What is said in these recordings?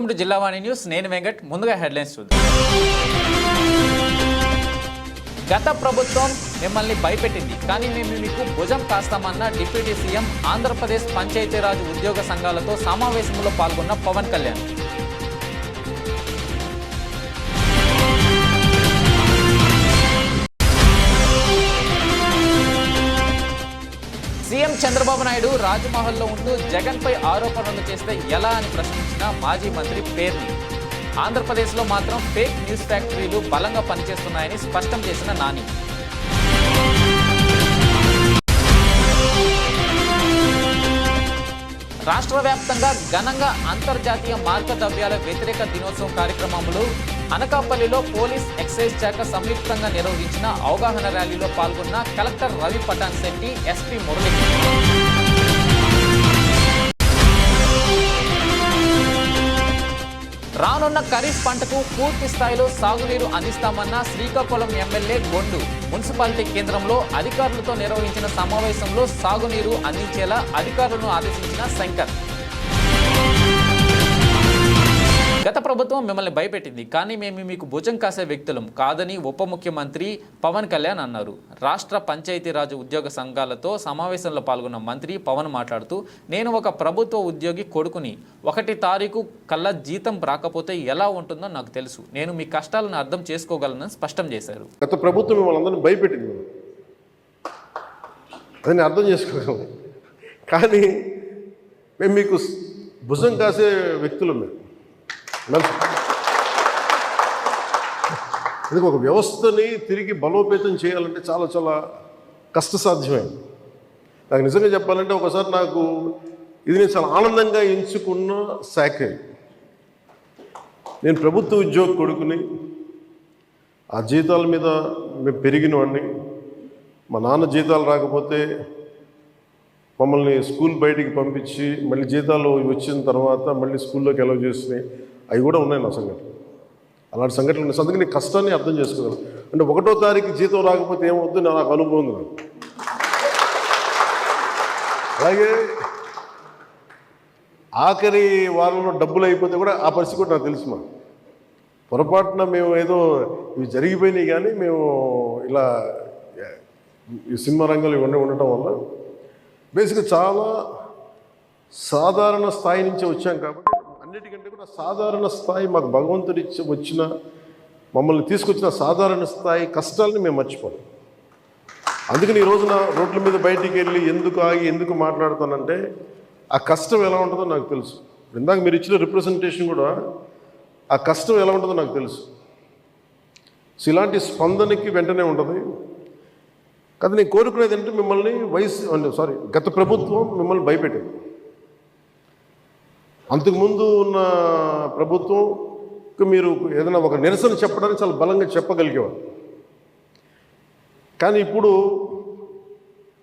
Welcome to Jillavani news. నేను వెంకట్. ముందుగా headlines చూద్దాం. గత ప్రభుత్వం మిమ్మల్ని భయపెట్టింది, కానీ మేము మీకు భుజం కాస్తామన్న డిప్యూటీ సీఎం. ఆంధ్రప్రదేశ్ పంచాయతీరాజ్ ఉద్యోగ సంఘాలతో సమావేశంలో పాల్గొన్న పవన్ కళ్యాణ్. సీఎం చంద్రబాబు నాయుడు రాజ్మహల్లో ఉంటూ జగన్పై ఆరోపణలు చేస్తే ఎలా అని ప్రశ్నించిన మాజీ మంత్రి పేర్ని. ఆంధ్రప్రదేశ్లో మాత్రం ఫేక్ న్యూస్ ఫ్యాక్టరీలు బలంగా పనిచేస్తున్నాయని స్పష్టం చేసిన నాని. రాష్ట్ర వ్యాప్తంగా ఘనంగా అంతర్జాతీయ మార్గద్రవ్యాల వ్యతిరేక దినోత్సవం కార్యక్రమంలో అనకాపల్లిలో పోలీస్ ఎక్సైజ్ శాఖ సంయుక్తంగా నిర్వహించిన అవగాహన ర్యాలీలో పాల్గొన్న కలెక్టర్ రవి పటాన్ శెట్టి, ఎస్పీ మురళి. రానున్న ఖరీఫ్ పంటకు పూర్తి స్థాయిలో సాగునీరు అందిస్తామన్న శ్రీకాకుళం ఎమ్మెల్యే గొండు. మున్సిపాలిటీ కేంద్రంలో అధికారులతో నిర్వహించిన సమావేశంలో సాగునీరు అందించేలా అధికారులను ఆదేశించిన శంకర్. గత ప్రభుత్వం మిమ్మల్ని భయపెట్టింది, కానీ మేము మీకు భుజం కాసే వ్యక్తులం కాదని ఉప ముఖ్యమంత్రి పవన్ కళ్యాణ్ అన్నారు. రాష్ట్ర పంచాయతీరాజ్ ఉద్యోగ సంఘాలతో సమావేశంలో పాల్గొన్న మంత్రి పవన్ మాట్లాడుతూ, నేను ఒక ప్రభుత్వ ఉద్యోగి కొడుకుని. 1 తారీఖు కల్లా జీతం రాకపోతే ఎలా ఉంటుందో నాకు తెలుసు. నేను మీ కష్టాలను అర్థం చేసుకోగలనని స్పష్టం చేశారు. గత ప్రభుత్వం మిమ్మల్ని అందరినీ భయపెట్టింది, దాన్ని అర్థం చేసుకోగలం, కానీ మేము మీకు భుజం కాసే వ్యక్తులు. ఇది ఒక వ్యవస్థని తిరిగి బలోపేతం చేయాలంటే చాలా చాలా కష్టసాధ్యమైంది. నాకు నిజంగా చెప్పాలంటే ఒకసారి నాకు ఇది నేను చాలా ఆనందంగా ఎంచుకున్న శాఖ. నేను ప్రభుత్వ ఉద్యోగ కొడుకుని, ఆ జీతాల మీద మేము పెరిగిన వాడిని. మా నాన్న జీతాలు రాకపోతే మమ్మల్ని స్కూల్ బయటికి పంపించి మళ్ళీ జీతాలు వచ్చిన తర్వాత మళ్ళీ స్కూల్లోకి అలౌ చేసినాయి. అవి కూడా ఉన్నాయి నా సంఘటన. అలాంటి సంఘటనలు ఉన్నాయి. అందుకని కష్టాన్ని అర్థం చేసుకోగలను. అంటే 1వ తారీఖు జీతం రాకపోతే ఏమవుద్దు నాకు అనుభవం ఉంది. అలాగే ఆఖరి వారంలో డబ్బులు అయిపోతే కూడా ఆ పరిస్థితి కూడా నాకు తెలుసు. పొరపాటున మేము ఏదో ఇవి జరిగిపోయినాయి, కానీ మేము ఇలా ఈ సినిమా రంగంలో ఇవన్నీ ఉండటం వల్ల బేసిక్గా చాలా సాధారణ స్థాయి నుంచి వచ్చాం. కాబట్టి అన్నిటికంటే కూడా సాధారణ స్థాయి మాకు భగవంతుడి వచ్చిన మమ్మల్ని తీసుకొచ్చిన సాధారణ స్థాయి కష్టాలని మేము మర్చిపోం. అందుకని ఈ రోజున రోడ్ల మీద బయటికి వెళ్ళి ఎందుకు ఆగి ఎందుకు మాట్లాడుతానంటే ఆ కష్టం ఎలా ఉంటుందో నాకు తెలుసు. ఇందాక మీరు ఇచ్చిన రిప్రజెంటేషన్ కూడా ఆ కష్టం ఎలా ఉంటుందో నాకు తెలుసు. సో ఇలాంటి స్పందనకి వెంటనే ఉంటుంది. కానీ నేను కోరుకునేది ఏంటంటే మిమ్మల్ని గత ప్రభుత్వం మిమ్మల్ని భయపెట్టింది. అంతకుముందు ఉన్న ప్రభుత్వంకి మీరు ఏదైనా ఒక నిరసన చెప్పడానికి చాలా బలంగా చెప్పగలిగేవారు. కానీ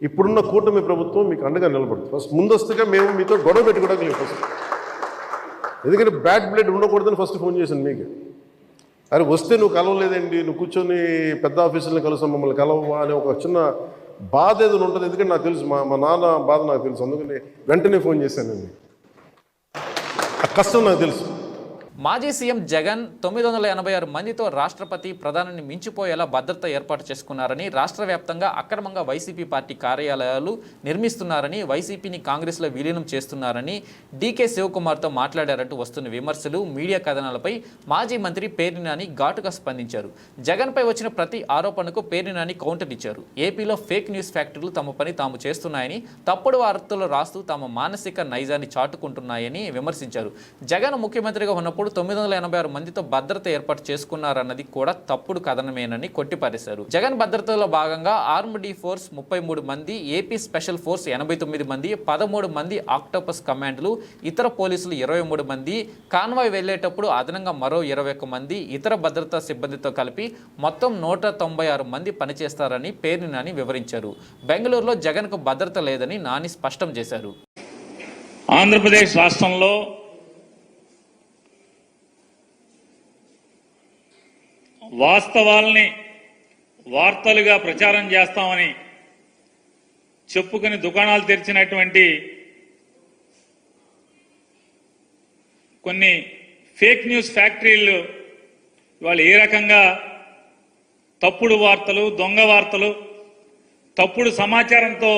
ఇప్పుడున్న కూటమి ప్రభుత్వం మీకు అండగా నిలబడుతుంది. ఫస్ట్ ముందస్తుగా మేము మీతో గొడవ పెట్టుకోవడానికి ఫస్ట్, ఎందుకంటే బ్యాడ్ బ్లడ్ ఉండకూడదని ఫస్ట్ ఫోన్ చేశాను మీకు. అరే వస్తే నువ్వు కలవలేదండి, నువ్వు కూర్చొని పెద్ద ఆఫీసులను కలుస్తాం, మమ్మల్ని కలవవా అనే ఒక చిన్న బాధ ఏదైనా ఉంటుంది. ఎందుకంటే నాకు తెలుసు, మా నాన్న బాధ నాకు తెలుసు. అందుకని వెంటనే ఫోన్ చేశానండి. ఆ కష్టం నాకు తెలుసు. మాజీ సీఎం జగన్ 986 మందితో రాష్ట్రపతి ప్రధానిని మించిపోయేలా భద్రత ఏర్పాటు చేసుకున్నారని, రాష్ట్ర వ్యాప్తంగా అక్రమంగా వైసీపీ పార్టీ కార్యాలయాలు నిర్మిస్తున్నారని, వైసీపీని కాంగ్రెస్లో విలీనం చేస్తున్నారని డీకే శివకుమార్తో మాట్లాడారంటూ వస్తున్న విమర్శలు, మీడియా కథనాలపై మాజీ మంత్రి పేర్ని నాని ఘాటుగా స్పందించారు. జగన్పై వచ్చిన ప్రతి ఆరోపణకు పేర్ని నాని కౌంటర్ ఇచ్చారు. ఏపీలో ఫేక్ న్యూస్ ఫ్యాక్టరీలు తమ పని తాము చేస్తున్నాయని, తప్పుడు వార్తలు రాస్తూ తమ మానసిక నైజాన్ని చాటుకుంటున్నాయని విమర్శించారు. జగన్ ముఖ్యమంత్రిగా ఉన్నప్పుడు 986 మందితో భద్రత ఏర్పాటు చేసుకున్నారన్నది కూడా తప్పుడు కథనమేనని కొట్టిపారేశారు. జగన్ భద్రతలో భాగంగా ఆర్మ్డ్ ఫోర్స్ 33 మంది, ఏపీ స్పెషల్ ఫోర్స్ 89 మంది, 13 మంది ఆక్టోపస్ కమాండ్లు, ఇతర పోలీసులు 23 మంది, కాన్వాయ్ వెళ్లేటప్పుడు అదనంగా మరో 21 మంది, ఇతర భద్రతా సిబ్బందితో కలిపి మొత్తం 196 మంది పనిచేస్తారని పేర్ని నాని వివరించారు. బెంగళూరులో జగన్కు భద్రత లేదని నాని స్పష్టం చేశారు. ఆంధ్రప్రదేశ్ రాష్ట్రంలో వాస్తవాల్ని వార్తలుగా ప్రచారం చేస్తామని చెప్పుకుని దుకాణాలు తెరిచినటువంటి కొన్ని ఫేక్ న్యూస్ ఫ్యాక్టరీలు ఇవాళ ఏ రకంగా తప్పుడు వార్తలు, దొంగ వార్తలు, తప్పుడు సమాచారంతో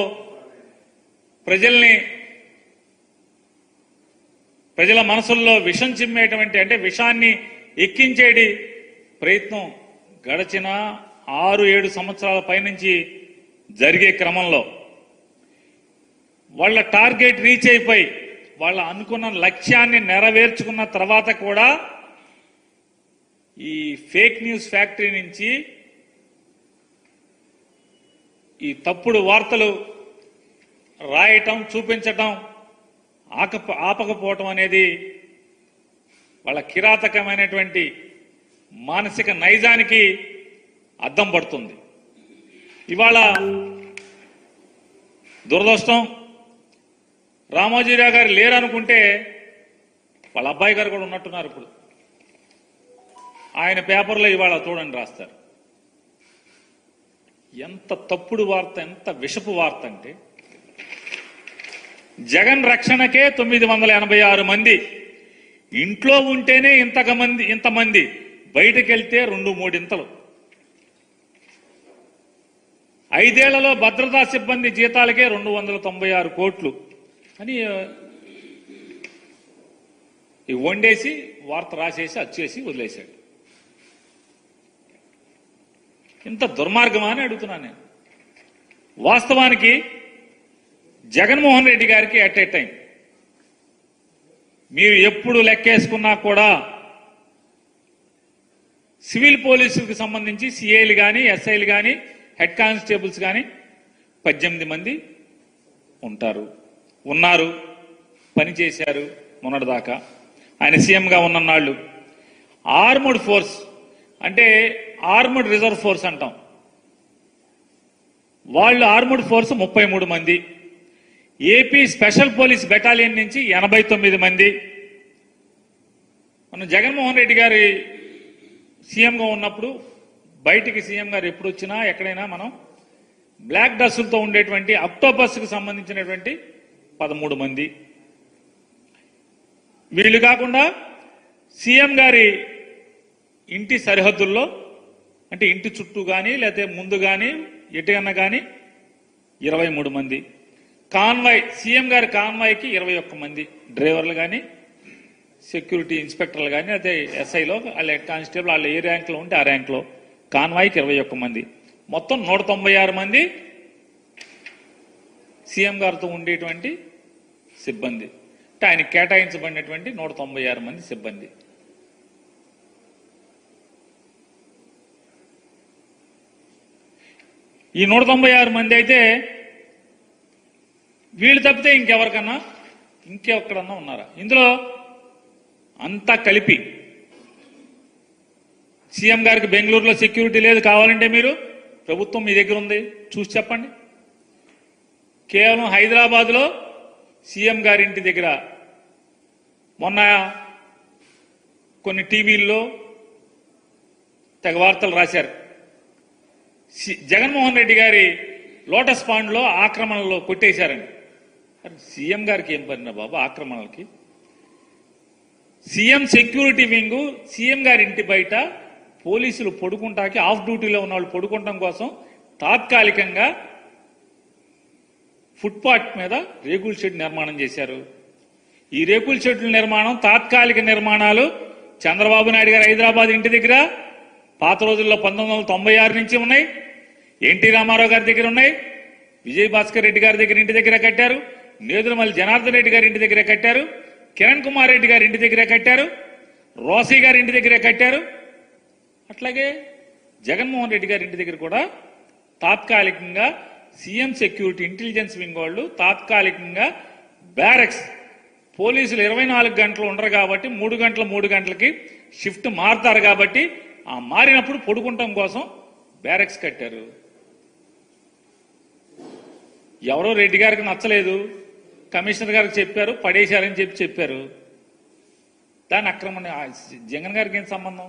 ప్రజల మనసుల్లో విషం చిమ్మేటువంటి, అంటే విషాన్ని ఎక్కించేటి ప్రయత్నం గడిచిన 6-7 సంవత్సరాల పైనుంచి జరిగే క్రమంలో వాళ్ళ టార్గెట్ రీచ్ అయిపోయి వాళ్ళ అనుకున్న లక్ష్యాన్ని నెరవేర్చుకున్న తర్వాత కూడా ఈ ఫేక్ న్యూస్ ఫ్యాక్టరీ నుంచి ఈ తప్పుడు వార్తలు రాయటం, చూపించటం ఆపకపోవటం అనేది వాళ్ళ కిరాతకమైనటువంటి మానసిక నైజానికి అద్దం పడుతుంది. ఇవాళ దురదృష్టం, రామోజీరావు గారు లేరనుకుంటే వాళ్ళ అబ్బాయి గారు కూడా ఉన్నట్టున్నారు. ఇప్పుడు ఆయన పేపర్లో ఇవాళ చూడండి రాస్తారు. ఎంత తప్పుడు వార్త, ఎంత విషపు వార్త అంటే జగన్ రక్షణకే 986 మంది, ఇంట్లో ఉంటేనే ఇంతమంది, బయటకు వెళ్తే 2-3 ఇంతలు. 5 ఏళ్లలో భద్రతా సిబ్బంది జీతాలకే 296 కోట్లు అని వండేసి వార్త రాసేసి అచ్చేసి వదిలేశాడు. ఇంత దుర్మార్గమా అని అడుగుతున్నాను నేను. వాస్తవానికి జగన్మోహన్ రెడ్డి గారికి అట్ ఏ టైం మీరు ఎప్పుడు లెక్కేసుకున్నా కూడా సివిల్ పోలీసులకు సంబంధించి సిఐలు కానీ, ఎస్ఐలు కానీ, హెడ్ కానిస్టేబుల్స్ కానీ 18 మంది ఉన్నారు, పనిచేశారు మొన్నటిదాకా. ఆయన సీఎంగా ఉన్ననాళ్ళు ఆర్మడ్ ఫోర్స్, అంటే ఆర్మడ్ రిజర్వ్ ఫోర్స్ అంటాం, వాళ్ళు ఆర్మడ్ ఫోర్స్ 33 మంది, ఏపీ స్పెషల్ పోలీస్ బెటాలియన్ నుంచి 89 మంది. మనం జగన్మోహన్ రెడ్డి గారి సీఎంగా ఉన్నప్పుడు బయటికి సీఎం గారు ఎప్పుడు వచ్చినా ఎక్కడైనా మనం బ్లాక్ డ్రెస్సులతో ఉండేటువంటి అక్టోపస్కు సంబంధించినటువంటి 13 మంది. వీళ్ళు కాకుండా సీఎం గారి ఇంటి సరిహద్దుల్లో, అంటే ఇంటి చుట్టూ కానీ లేకపోతే ముందు కానీ ఎటుకన్నా కానీ 23 మంది. కాన్వాయ్, సీఎం గారి కాన్వాయ్కి 21 మంది డ్రైవర్లు కానీ, సెక్యూరిటీ ఇన్స్పెక్టర్లు కానీ, అదే ఎస్ఐలో వాళ్ళ హెడ్ కానిస్టేబుల్ వాళ్ళ ఏ ర్యాంక్లో ఉంటే ఆ ర్యాంక్లో, కాన్వాయ్కి 21 మంది. మొత్తం 196 మంది సీఎం గారితో ఉండేటువంటి సిబ్బంది. అంటే ఆయన కేటాయించబడినటువంటి 196 మంది సిబ్బంది. ఈ 196 మంది అయితే వీళ్ళు తప్పితే ఇంకెక్కడన్నా ఉన్నారా? ఇందులో అంతా కలిపి సీఎం గారికి బెంగళూరులో సెక్యూరిటీ లేదు, కావాలంటే మీరు ప్రభుత్వం మీ దగ్గర ఉంది చూసి చెప్పండి. కేవలం హైదరాబాద్లో సీఎం గారి ఇంటి దగ్గర మొన్న కొన్ని టీవీల్లో తెగ వార్తలు రాశారు. జగన్మోహన్ రెడ్డి గారి లోటస్ పాండ్లో ఆక్రమణలో కొట్టేశారని. సీఎం గారికి ఏం పడినా బాబు ఆక్రమణలకి? సీఎం సెక్యూరిటీ వింగ్, సీఎం గారి ఇంటి బయట పోలీసులు పడుకుంటాకి, ఆఫ్ డ్యూటీలో ఉన్న వాళ్ళు పడుకుంటాం కోసం తాత్కాలికంగా ఫుట్పాత్ మీద రేకుల షెడ్ నిర్మాణం చేశారు. ఈ రేకుల షెడ్ల నిర్మాణం, తాత్కాలిక నిర్మాణాలు చంద్రబాబు నాయుడు గారు హైదరాబాద్ ఇంటి దగ్గర పాత రోజుల్లో 1996 నుంచి ఉన్నాయి, ఎన్టీ రామారావు గారి దగ్గర ఉన్నాయి, విజయభాస్కర్ రెడ్డి గారి దగ్గర ఇంటి దగ్గర కట్టారు, నేదురుమల్లి జనార్దన్ రెడ్డి గారి ఇంటి దగ్గర కట్టారు, కిరణ్ కుమార్ రెడ్డి గారి ఇంటి దగ్గర కట్టారు, రోసీ గారి ఇంటి దగ్గర కట్టారు. అట్లాగే జగన్మోహన్ రెడ్డి గారి ఇంటి దగ్గర కూడా తాత్కాలికంగా సీఎం సెక్యూరిటీ ఇంటెలిజెన్స్ వింగ్ వాళ్ళు తాత్కాలికంగా బ్యారక్స్, పోలీసులు 24 గంటలు ఉండరు కాబట్టి 3 గంటలకి షిఫ్ట్ మారుతారు కాబట్టి ఆ మారినప్పుడు పడుకుంటాం కోసం బ్యారక్స్ కట్టారు. ఎవరో రెడ్డి గారికి నచ్చలేదు, కమిషనర్ గారికి చెప్పారు, పడేశారని చెప్పారు. దాని అక్రమణ జగన్ గారికి ఏం సంబంధం?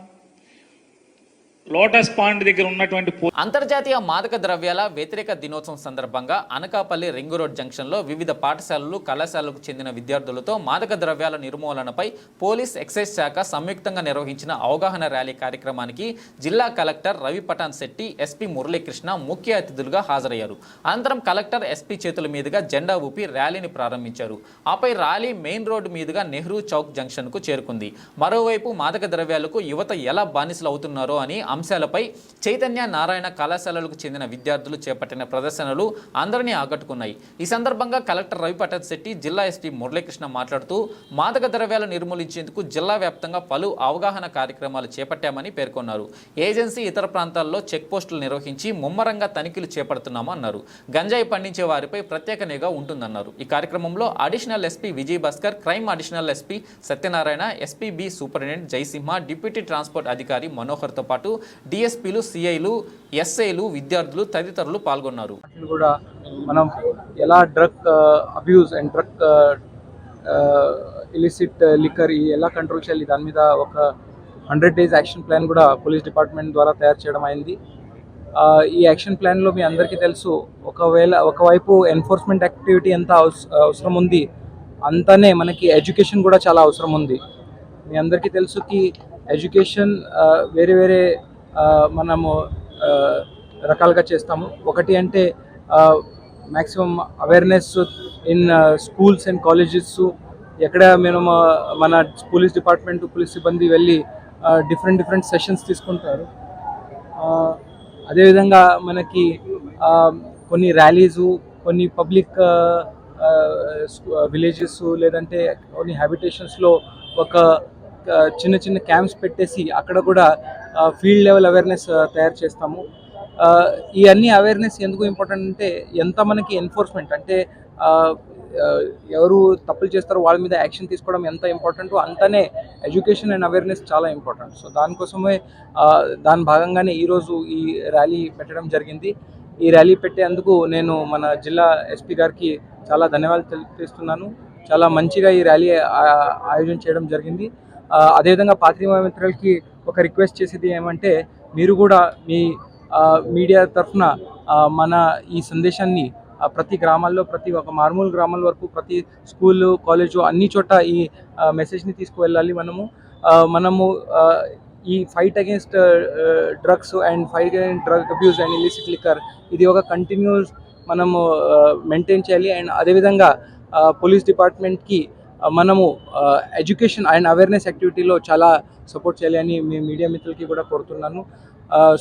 లోటస్ పాండ్ దగ్గర ఉన్నటువంటి అంతర్జాతీయ మాదక ద్రవ్యాల వ్యతిరేక దినోత్సవం సందర్భంగా అనకాపల్లి రింగ్ రోడ్ జంక్షన్లో వివిధ పాఠశాలలు కళాశాలకు చెందిన విద్యార్థులతో మాదక ద్రవ్యాల నిర్మూలనపై పోలీస్ ఎక్సైజ్ శాఖ సంయుక్తంగా నిర్వహించిన అవగాహన ర్యాలీ కార్యక్రమానికి జిల్లా కలెక్టర్ రవి పఠాన్ శెట్టి, ఎస్పీ మురళీకృష్ణ ముఖ్య అతిథులుగా హాజరయ్యారు. అనంతరం కలెక్టర్, ఎస్పీ చేతుల మీదుగా జెండా ఊపి ర్యాలీని ప్రారంభించారు. ఆపై ర్యాలీ మెయిన్ రోడ్డు మీదుగా నెహ్రూ చౌక్ జంక్షన్కు చేరుకుంది. మరోవైపు మాదక ద్రవ్యాలకు యువత ఎలా బానిసలు అవుతున్నారో అని అంశాలపై చైతన్య నారాయణ కళాశాలలకు చెందిన విద్యార్థులు చేపట్టిన ప్రదర్శనలు అందరినీ ఆకట్టుకున్నాయి. ఈ సందర్భంగా కలెక్టర్ రవి పఠాన్ శెట్టి, జిల్లా ఎస్పీ మురళీకృష్ణ మాట్లాడుతూ మాదక ద్రవ్యాలు నిర్మూలించేందుకు జిల్లా వ్యాప్తంగా పలు అవగాహన కార్యక్రమాలు చేపట్టామని పేర్కొన్నారు. ఏజెన్సీ ఇతర ప్రాంతాల్లో చెక్ పోస్టులు నిర్వహించి ముమ్మరంగా తనిఖీలు చేపడుతున్నామన్నారు. గంజాయి పండించే వారిపై ప్రత్యేక నిఘా ఉంటుందన్నారు. ఈ కార్యక్రమంలో additional SP Vijay Bhaskar, crime additional SP Satyanarayana, SP B superintendent Jayasimha, deputy transport అధికారి మనోహర్తో పాటు డిఎస్పీలు, సిఐలు, ఎస్ఐలు, విద్యార్థులు తదితరులు పాల్గొన్నారు. కూడా మనం ఎలా drug abuse and drug illicit liquor ఎలా కంట్రోల్ చేయాలి దాని మీద ఒక 100 days యాక్షన్ ప్లాన్ కూడా పోలీస్ డిపార్ట్మెంట్ ద్వారా తయారు చేయడం అయింది. ఈ యాక్షన్ ప్లాన్లో మీ అందరికీ తెలుసు, ఒకవైపు ఎన్ఫోర్స్మెంట్ యాక్టివిటీ ఎంత అవసరం ఉంది, అంతనే మనకి ఎడ్యుకేషన్ కూడా చాలా అవసరం ఉంది. మీ అందరికీ తెలుసు కి ఎడ్యుకేషన్ వేరే వేరే మనము రకాలుగా చేస్తాము. ఒకటి అంటే maximum awareness in schools and colleges. ఎక్కడ మేము మన పోలీస్ డిపార్ట్మెంట్, పోలీస్ సిబ్బంది వెళ్ళి డిఫరెంట్ సెషన్స్ తీసుకుంటారు. అదేవిధంగా మనకి కొన్ని ర్యాలీసు, కొన్ని పబ్లిక్ విలేజెస్ లేదంటే కొన్ని హ్యాబిటేషన్స్లో ఒక చిన్న క్యాంప్స్ పెట్టేసి అక్కడ కూడా ఫీల్డ్ లెవెల్ అవేర్నెస్ తయారు చేస్తాము. ఈ అన్ని అవేర్నెస్ ఎందుకు ఇంపార్టెంట్ అంటే ఎంత మనకి ఎన్ఫోర్స్మెంట్ అంటే ఎవరు తప్పులు చేస్తారో వాళ్ళ మీద యాక్షన్ తీసుకోవడం ఎంత ఇంపార్టెంటో అంతనే ఎడ్యుకేషన్ అండ్ అవేర్నెస్ చాలా ఇంపార్టెంట్. సో దానికోసమే దాని భాగంగానే ఈరోజు ఈ ర్యాలీ పెట్టడం జరిగింది. ఈ ర్యాలీ పెట్టేందుకు నేను మన జిల్లా ఎస్పీ గారికి చాలా ధన్యవాదాలు తెలియజేస్తున్నాను. చాలా మంచిగా ఈ ర్యాలీ ఆయోజన చేయడం జరిగింది. అదేవిధంగా పాత్రికేయ మిత్రులకి ఒక రిక్వెస్ట్ చేసేది ఏమంటే, మీరు కూడా మీ మీడియా తరఫున మన ఈ సందేశాన్ని ప్రతి గ్రామాల్లో, ప్రతి ఒక మారుమూల గ్రామాల వరకు, ప్రతి స్కూలు, కాలేజు అన్ని చోట ఈ మెసేజ్ని తీసుకువెళ్ళాలి. మనము ఈ fight against drugs and fight against drug abuse and illicit liquor ఇది ఒక కంటిన్యూస్ మనము మెయింటైన్ చేయాలి. అండ్ అదేవిధంగా పోలీస్ డిపార్ట్మెంట్కి మనము ఎడ్యుకేషన్ అండ్ అవేర్నెస్ యాక్టివిటీలో చాలా సపోర్ట్ చేయాలి అని మీ మీడియా మిత్రులకి కూడా కోరుతున్నాను.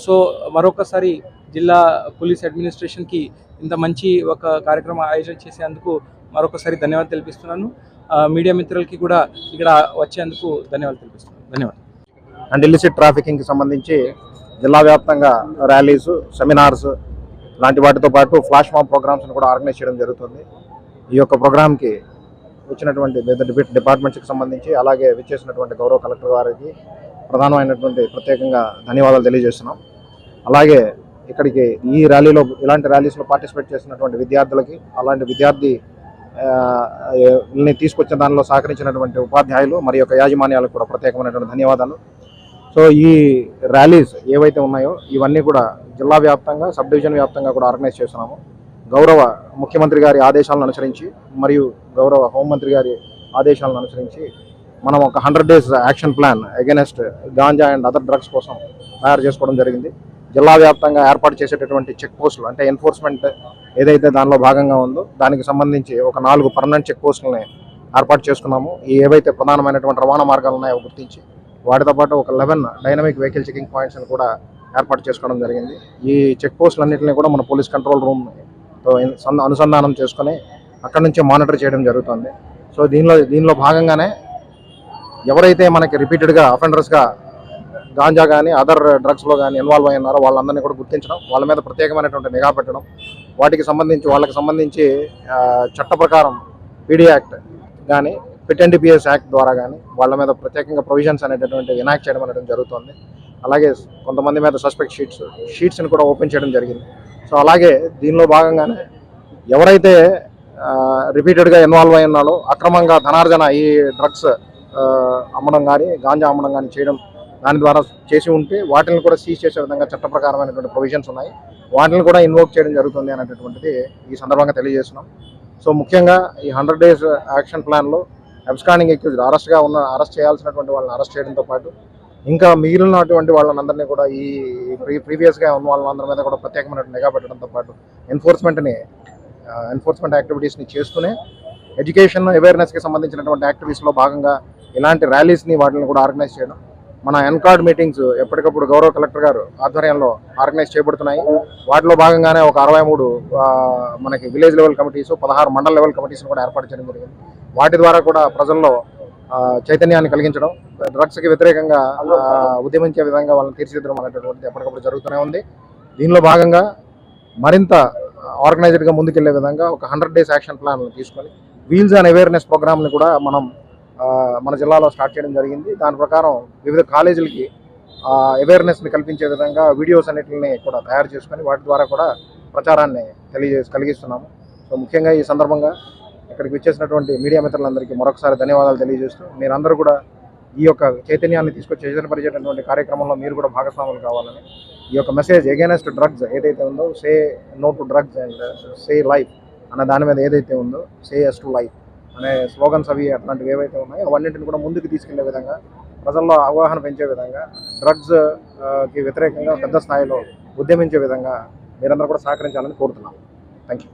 సో మరొకసారి జిల్లా పోలీస్ అడ్మినిస్ట్రేషన్కి ఇంత మంచి ఒక కార్యక్రమం ఆయోజన చేసేందుకు మరొకసారి ధన్యవాదాలు తెలిపిస్తున్నాను. మీడియా మిత్రులకి కూడా ఇక్కడ వచ్చేందుకు ధన్యవాదాలు తెలిపిస్తున్నాను. ధన్యవాదాలు. అండ్ ఇల్లిసిట్ ట్రాఫికింగ్కి సంబంధించి జిల్లా వ్యాప్తంగా ర్యాలీస్, సెమినార్స్ లాంటి వాటితో పాటు ఫ్లాష్ మాబ్ ప్రోగ్రామ్స్ని కూడా ఆర్గనైజ్ చేయడం జరుగుతుంది. ఈ యొక్క ప్రోగ్రామ్కి వచ్చినటువంటి డిపార్ట్మెంట్స్కి సంబంధించి అలాగే విచ్చేసినటువంటి గౌరవ కలెక్టర్ గారికి ప్రధానమైనటువంటి ప్రత్యేకంగా ధన్యవాదాలు తెలియజేస్తున్నాం. అలాగే ఇక్కడికి ఈ ర్యాలీలో ఇలాంటి ర్యాలీస్లో పార్టిసిపేట్ చేసినటువంటి విద్యార్థులకి, అలాంటి విద్యార్థిని తీసుకొచ్చిన దానిలో సహకరించినటువంటి ఉపాధ్యాయులు మరి యొక్క యాజమాన్యాలకు కూడా ప్రత్యేకమైనటువంటి ధన్యవాదాలు. సో ఈ ర్యాలీస్ ఏవైతే ఉన్నాయో ఇవన్నీ కూడా జిల్లా వ్యాప్తంగా, సబ్ డివిజన్ వ్యాప్తంగా కూడా ఆర్గనైజ్ చేస్తున్నాము. గౌరవ ముఖ్యమంత్రి గారి ఆదేశాలను అనుసరించి మరియు గౌరవ హోంమంత్రి గారి ఆదేశాలను అనుసరించి మనం ఒక 100 days action plan against ganja and other drugs కోసం తయారు చేసుకోవడం జరిగింది. జిల్లా వ్యాప్తంగా ఏర్పాటు చేసేటటువంటి చెక్ పోస్టులు అంటే ఎన్ఫోర్స్మెంట్ ఏదైతే దానిలో భాగంగా ఉందో దానికి సంబంధించి ఒక 4 పర్మనెంట్ చెక్ పోస్టులని ఏర్పాటు చేసుకున్నాము. ఈ ఏవైతే ప్రధానమైనటువంటి రవాణా మార్గాలు ఉన్నాయో గుర్తించి వాటితో పాటు ఒక 11 డైనమిక్ వెహికల్ చెకింగ్ పాయింట్స్ని కూడా ఏర్పాటు చేసుకోవడం జరిగింది. ఈ చెక్ పోస్టులన్నింటినీ కూడా మన పోలీస్ కంట్రోల్ రూమ్తో అనుసంధానం చేసుకుని అక్కడి నుంచే మానిటర్ చేయడం జరుగుతుంది. సో దీనిలో భాగంగానే ఎవరైతే మనకి రిపీటెడ్గా అఫెండర్స్గా గాంజా కానీ అదర్ డ్రగ్స్లో కానీ ఇన్వాల్వ్ అయి ఉన్నారో వాళ్ళందరినీ కూడా గుర్తించడం, వాళ్ళ మీద ప్రత్యేకమైనటువంటి నిఘా పెట్టడం, వాళ్ళకి సంబంధించి చట్ట ప్రకారం పీడీ యాక్ట్ కానీ పిట్ NDPS యాక్ట్ ద్వారా కానీ వాళ్ళ మీద ప్రత్యేకంగా ప్రొవిజన్స్ అనేటటువంటి ఎనాక్ట్ చేయడం అనేది జరుగుతుంది. అలాగే కొంతమంది మీద సస్పెక్ట్ షీట్స్ని కూడా ఓపెన్ చేయడం జరిగింది. సో అలాగే దీనిలో భాగంగానే ఎవరైతే రిపీటెడ్గా ఇన్వాల్వ్ అయి ఉన్నారో అక్రమంగా ధనార్జన ఈ డ్రగ్స్ అమ్మడం కానీ గాంజా అమ్మడం కానీ చేయడం దాని ద్వారా చేసి ఉంటే వాటిని కూడా సీజ్ చేసే విధంగా చట్ట ప్రకారమైనటువంటి ప్రొవిజన్స్ ఉన్నాయి, వాటిని కూడా ఇన్వోక్ చేయడం జరుగుతుంది అనేటటువంటిది ఈ సందర్భంగా తెలియజేస్తున్నాం. సో ముఖ్యంగా ఈ 100 days యాక్షన్ ప్లాన్లో అబ్స్కాండింగ్ అక్యూజ్డ్ అరెస్ట్ చేయాల్సినటువంటి వాళ్ళని అరెస్ట్ చేయడంతో పాటు ఇంకా మిగిలినటువంటి వాళ్ళందరినీ కూడా ఈ ప్రీవియస్గా ఉన్న వాళ్ళందరి మీద కూడా ప్రత్యేకమైన నిఘా పెట్టడంతో పాటు ఎన్ఫోర్స్మెంట్ యాక్టివిటీస్ని చేస్తూనే ఎడ్యుకేషన్ అవేర్నెస్కి సంబంధించినటువంటి యాక్టివిటీస్లో భాగంగా ఇలాంటి ర్యాలీస్ని వాటిని కూడా ఆర్గనైజ్ చేయడం. మన ఎన్కార్డ్ మీటింగ్స్ ఎప్పటికప్పుడు గౌరవ కలెక్టర్ గారు ఆధ్వర్యంలో ఆర్గనైజ్ చేయబడుతున్నాయి. వాటిలో భాగంగానే ఒక 63 మనకి village level committees, 16 mandal level కమిటీస్ని కూడా ఏర్పాటు చేయడం జరిగింది. వాటి ద్వారా కూడా ప్రజల్లో చైతన్యాన్ని కలిగించడం, డ్రగ్స్కి వ్యతిరేకంగా ఉద్యమించే విధంగా వాళ్ళని తీర్చిదిద్దడం అనేటటువంటిది ఎప్పటికప్పుడు జరుగుతూనే ఉంది. దీనిలో భాగంగా మరింత ఆర్గనైజ్డ్గా ముందుకెళ్లే విధంగా ఒక 100 days యాక్షన్ ప్లాన్ తీసుకొని వీల్స్ అండ్ అవేర్నెస్ ప్రోగ్రామ్ని కూడా మనం మన జిల్లాలో స్టార్ట్ చేయడం జరిగింది. దాని ప్రకారం వివిధ కాలేజీలకి అవేర్నెస్ని కల్పించే విధంగా వీడియోస్ అన్నిటిని కూడా తయారు చేసుకొని వాటి ద్వారా కూడా ప్రచారాన్ని కలిగిస్తున్నాము. సో ముఖ్యంగా ఈ సందర్భంగా ఇక్కడికి వచ్చేసినటువంటి మీడియా మిత్రులందరికీ మరొకసారి ధన్యవాదాలు తెలియజేస్తూ, మీరందరూ కూడా ఈ యొక్క చైతన్యాన్ని తీసుకొచ్చి చైతన్యపరిచేటటువంటి కార్యక్రమంలో మీరు కూడా భాగస్వాములు కావాలని, ఈ యొక్క మెసేజ్ అగైనెస్ట్ డ్రగ్స్ ఏదైతే ఉందో, say no to drugs and say life అనే దాని మీద ఏదైతే ఉందో, సే ఎస్ టు లైఫ్ అనే స్లోగన్స్ అవి అట్లాంటివి ఏవైతే ఉన్నాయో అవన్నింటిని కూడా ముందుకు తీసుకెళ్లే విధంగా, ప్రజల్లో అవగాహన పెంచే విధంగా, డ్రగ్స్కి వ్యతిరేకంగా పెద్ద స్థాయిలో ఉద్యమించే విధంగా మీరందరూ కూడా సహకరించాలని కోరుతున్నాం. Thank you.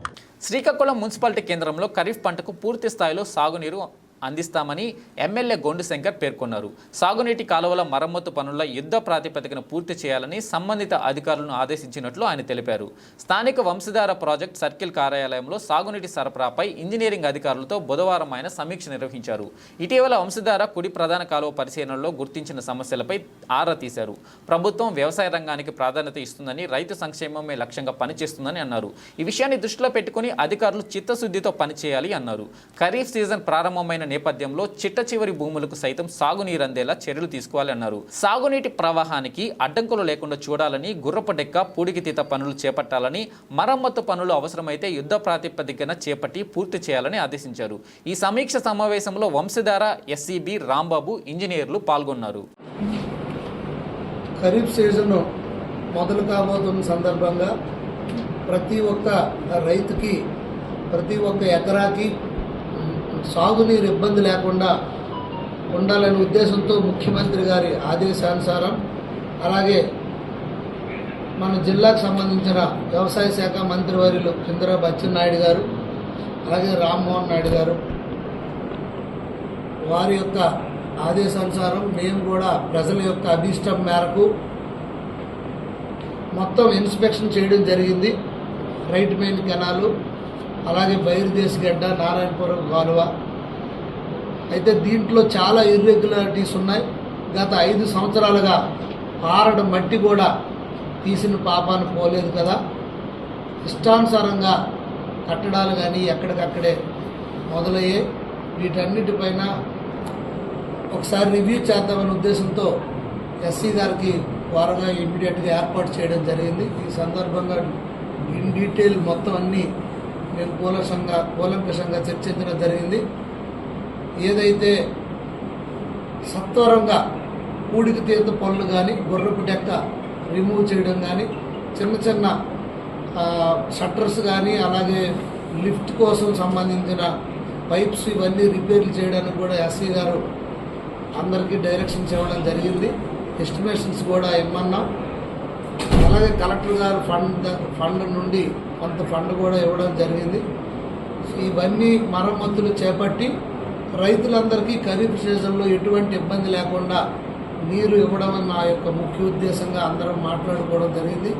శ్రీకాకుళం మున్సిపాలిటీ కేంద్రంలో ఖరీఫ్ పంటకు పూర్తి స్థాయిలో సాగునీరు అందిస్తామని ఎమ్మెల్యే గొండు శంకర్ పేర్కొన్నారు. సాగునీటి కాలువల మరమ్మతు పనుల యుద్ధ ప్రాతిపదికన పూర్తి చేయాలని సంబంధిత అధికారులను ఆదేశించినట్లు ఆయన తెలిపారు. స్థానిక వంశధార ప్రాజెక్ట్ సర్కిల్ కార్యాలయంలో సాగునీటి సరఫరాపై ఇంజనీరింగ్ అధికారులతో బుధవారం ఆయన సమీక్ష నిర్వహించారు. ఇటీవల వంశధార కుడి ప్రధాన కాలువ పరిశీలనలో గుర్తించిన సమస్యలపై ఆరా తీశారు. ప్రభుత్వం వ్యవసాయ రంగానికి ప్రాధాన్యత ఇస్తుందని, రైతు సంక్షేమమే లక్ష్యంగా పనిచేస్తుందని అన్నారు. ఈ విషయాన్ని దృష్టిలో పెట్టుకుని అధికారులు చిత్తశుద్ధితో పనిచేయాలి అన్నారు. ఖరీఫ్ సీజన్ ప్రారంభమైన నేపథ్యంలో చిట్ట చివరి భూములకు సైతం సాగునీరు అందేలా చర్యలు తీసుకోవాలన్నారు. సాగునీటి ప్రవాహానికి అడ్డంకులు లేకుండా చూడాలని, గుర్రపు డెక్క పూడికితీత పనులు చేపట్టాలని, మరమ్మత్తు పనులు అవసరమైతే యుద్ధ ప్రాతిపదికన చేపట్టి పూర్తి చేయాలని ఆదేశించారు. ఈ సమీక్ష సమావేశంలో వంశధార ఎస్సీబీ రాంబాబు, ఇంజనీర్లు పాల్గొన్నారు. ఖరీఫ్ సీజన్ మొదలు కాబోతున్న సందర్భంగా ప్రతి ఒక్క రైతుకి, ప్రతి ఒక్క ఎకరాకి సాగునీరు ఇబ్బంది లేకుండా ఉండాలనే ఉద్దేశంతో ముఖ్యమంత్రి గారి ఆదేశానుసారం, అలాగే మన జిల్లాకు సంబంధించిన వ్యవసాయ శాఖ మంత్రివర్యులు కింజరాపు అచ్చెన్నాయుడు గారు, అలాగే రామ్మోహన్ నాయుడు గారు వారి యొక్క ఆదేశానుసారం మేము కూడా ప్రజల యొక్క అభీష్టం మేరకు మొత్తం ఇన్స్పెక్షన్ చేయడం జరిగింది. రైట్ మెయిన్ కెనాలు, అలాగే బైరుదేశగడ్డ, నారాయణపురం కాలువ. అయితే దీంట్లో చాలా ఇర్రెగ్యులారిటీస్ ఉన్నాయి. గత 5 సంవత్సరాలుగా పారడం మట్టి కూడా తీసిన పాపాను పోలేదు కదా. ఇష్టానుసారంగా కట్టడాలు కానీ ఎక్కడికక్కడే మొదలయ్యాయి. వీటన్నిటిపైన ఒకసారి రివ్యూ చేద్దామనే ఉద్దేశంతో ఎస్సీ గారికి వారంగా ఇమ్మీడియట్గా ఏర్పాటు చేయడం జరిగింది. ఈ సందర్భంగా ఇన్ డీటెయిల్ మొత్తం అన్నీ నేను కూలంకషంగా చర్చించడం జరిగింది. ఏదైతే సత్వరంగా పూడికి తీత పనులు కానీ, గుర్రపు డెక్క రిమూవ్ చేయడం కానీ, చిన్న చిన్న షట్టర్స్ కానీ, అలాగే లిఫ్ట్ కోసం సంబంధించిన పైప్స్ ఇవన్నీ రిపేర్లు చేయడానికి కూడా ఎస్సీ గారు అందరికీ డైరెక్షన్స్ ఇవ్వడం జరిగింది. ఎస్టిమేషన్స్ కూడా ఇమ్మన్నాం. అలాగే కలెక్టర్ గారు ఫండ్ నుండి కొంత ఫండ్ కూడా ఇవ్వడం జరిగింది. ఇవన్నీ మరమ్మతులు చేపట్టి రైతులందరికీ ఖరీఫ్ సీజన్లో ఎటువంటి ఇబ్బంది లేకుండా నీరు ఇవ్వడం నా యొక్క ముఖ్య ఉద్దేశంగా అందరం మాట్లాడుకోవడం జరిగింది.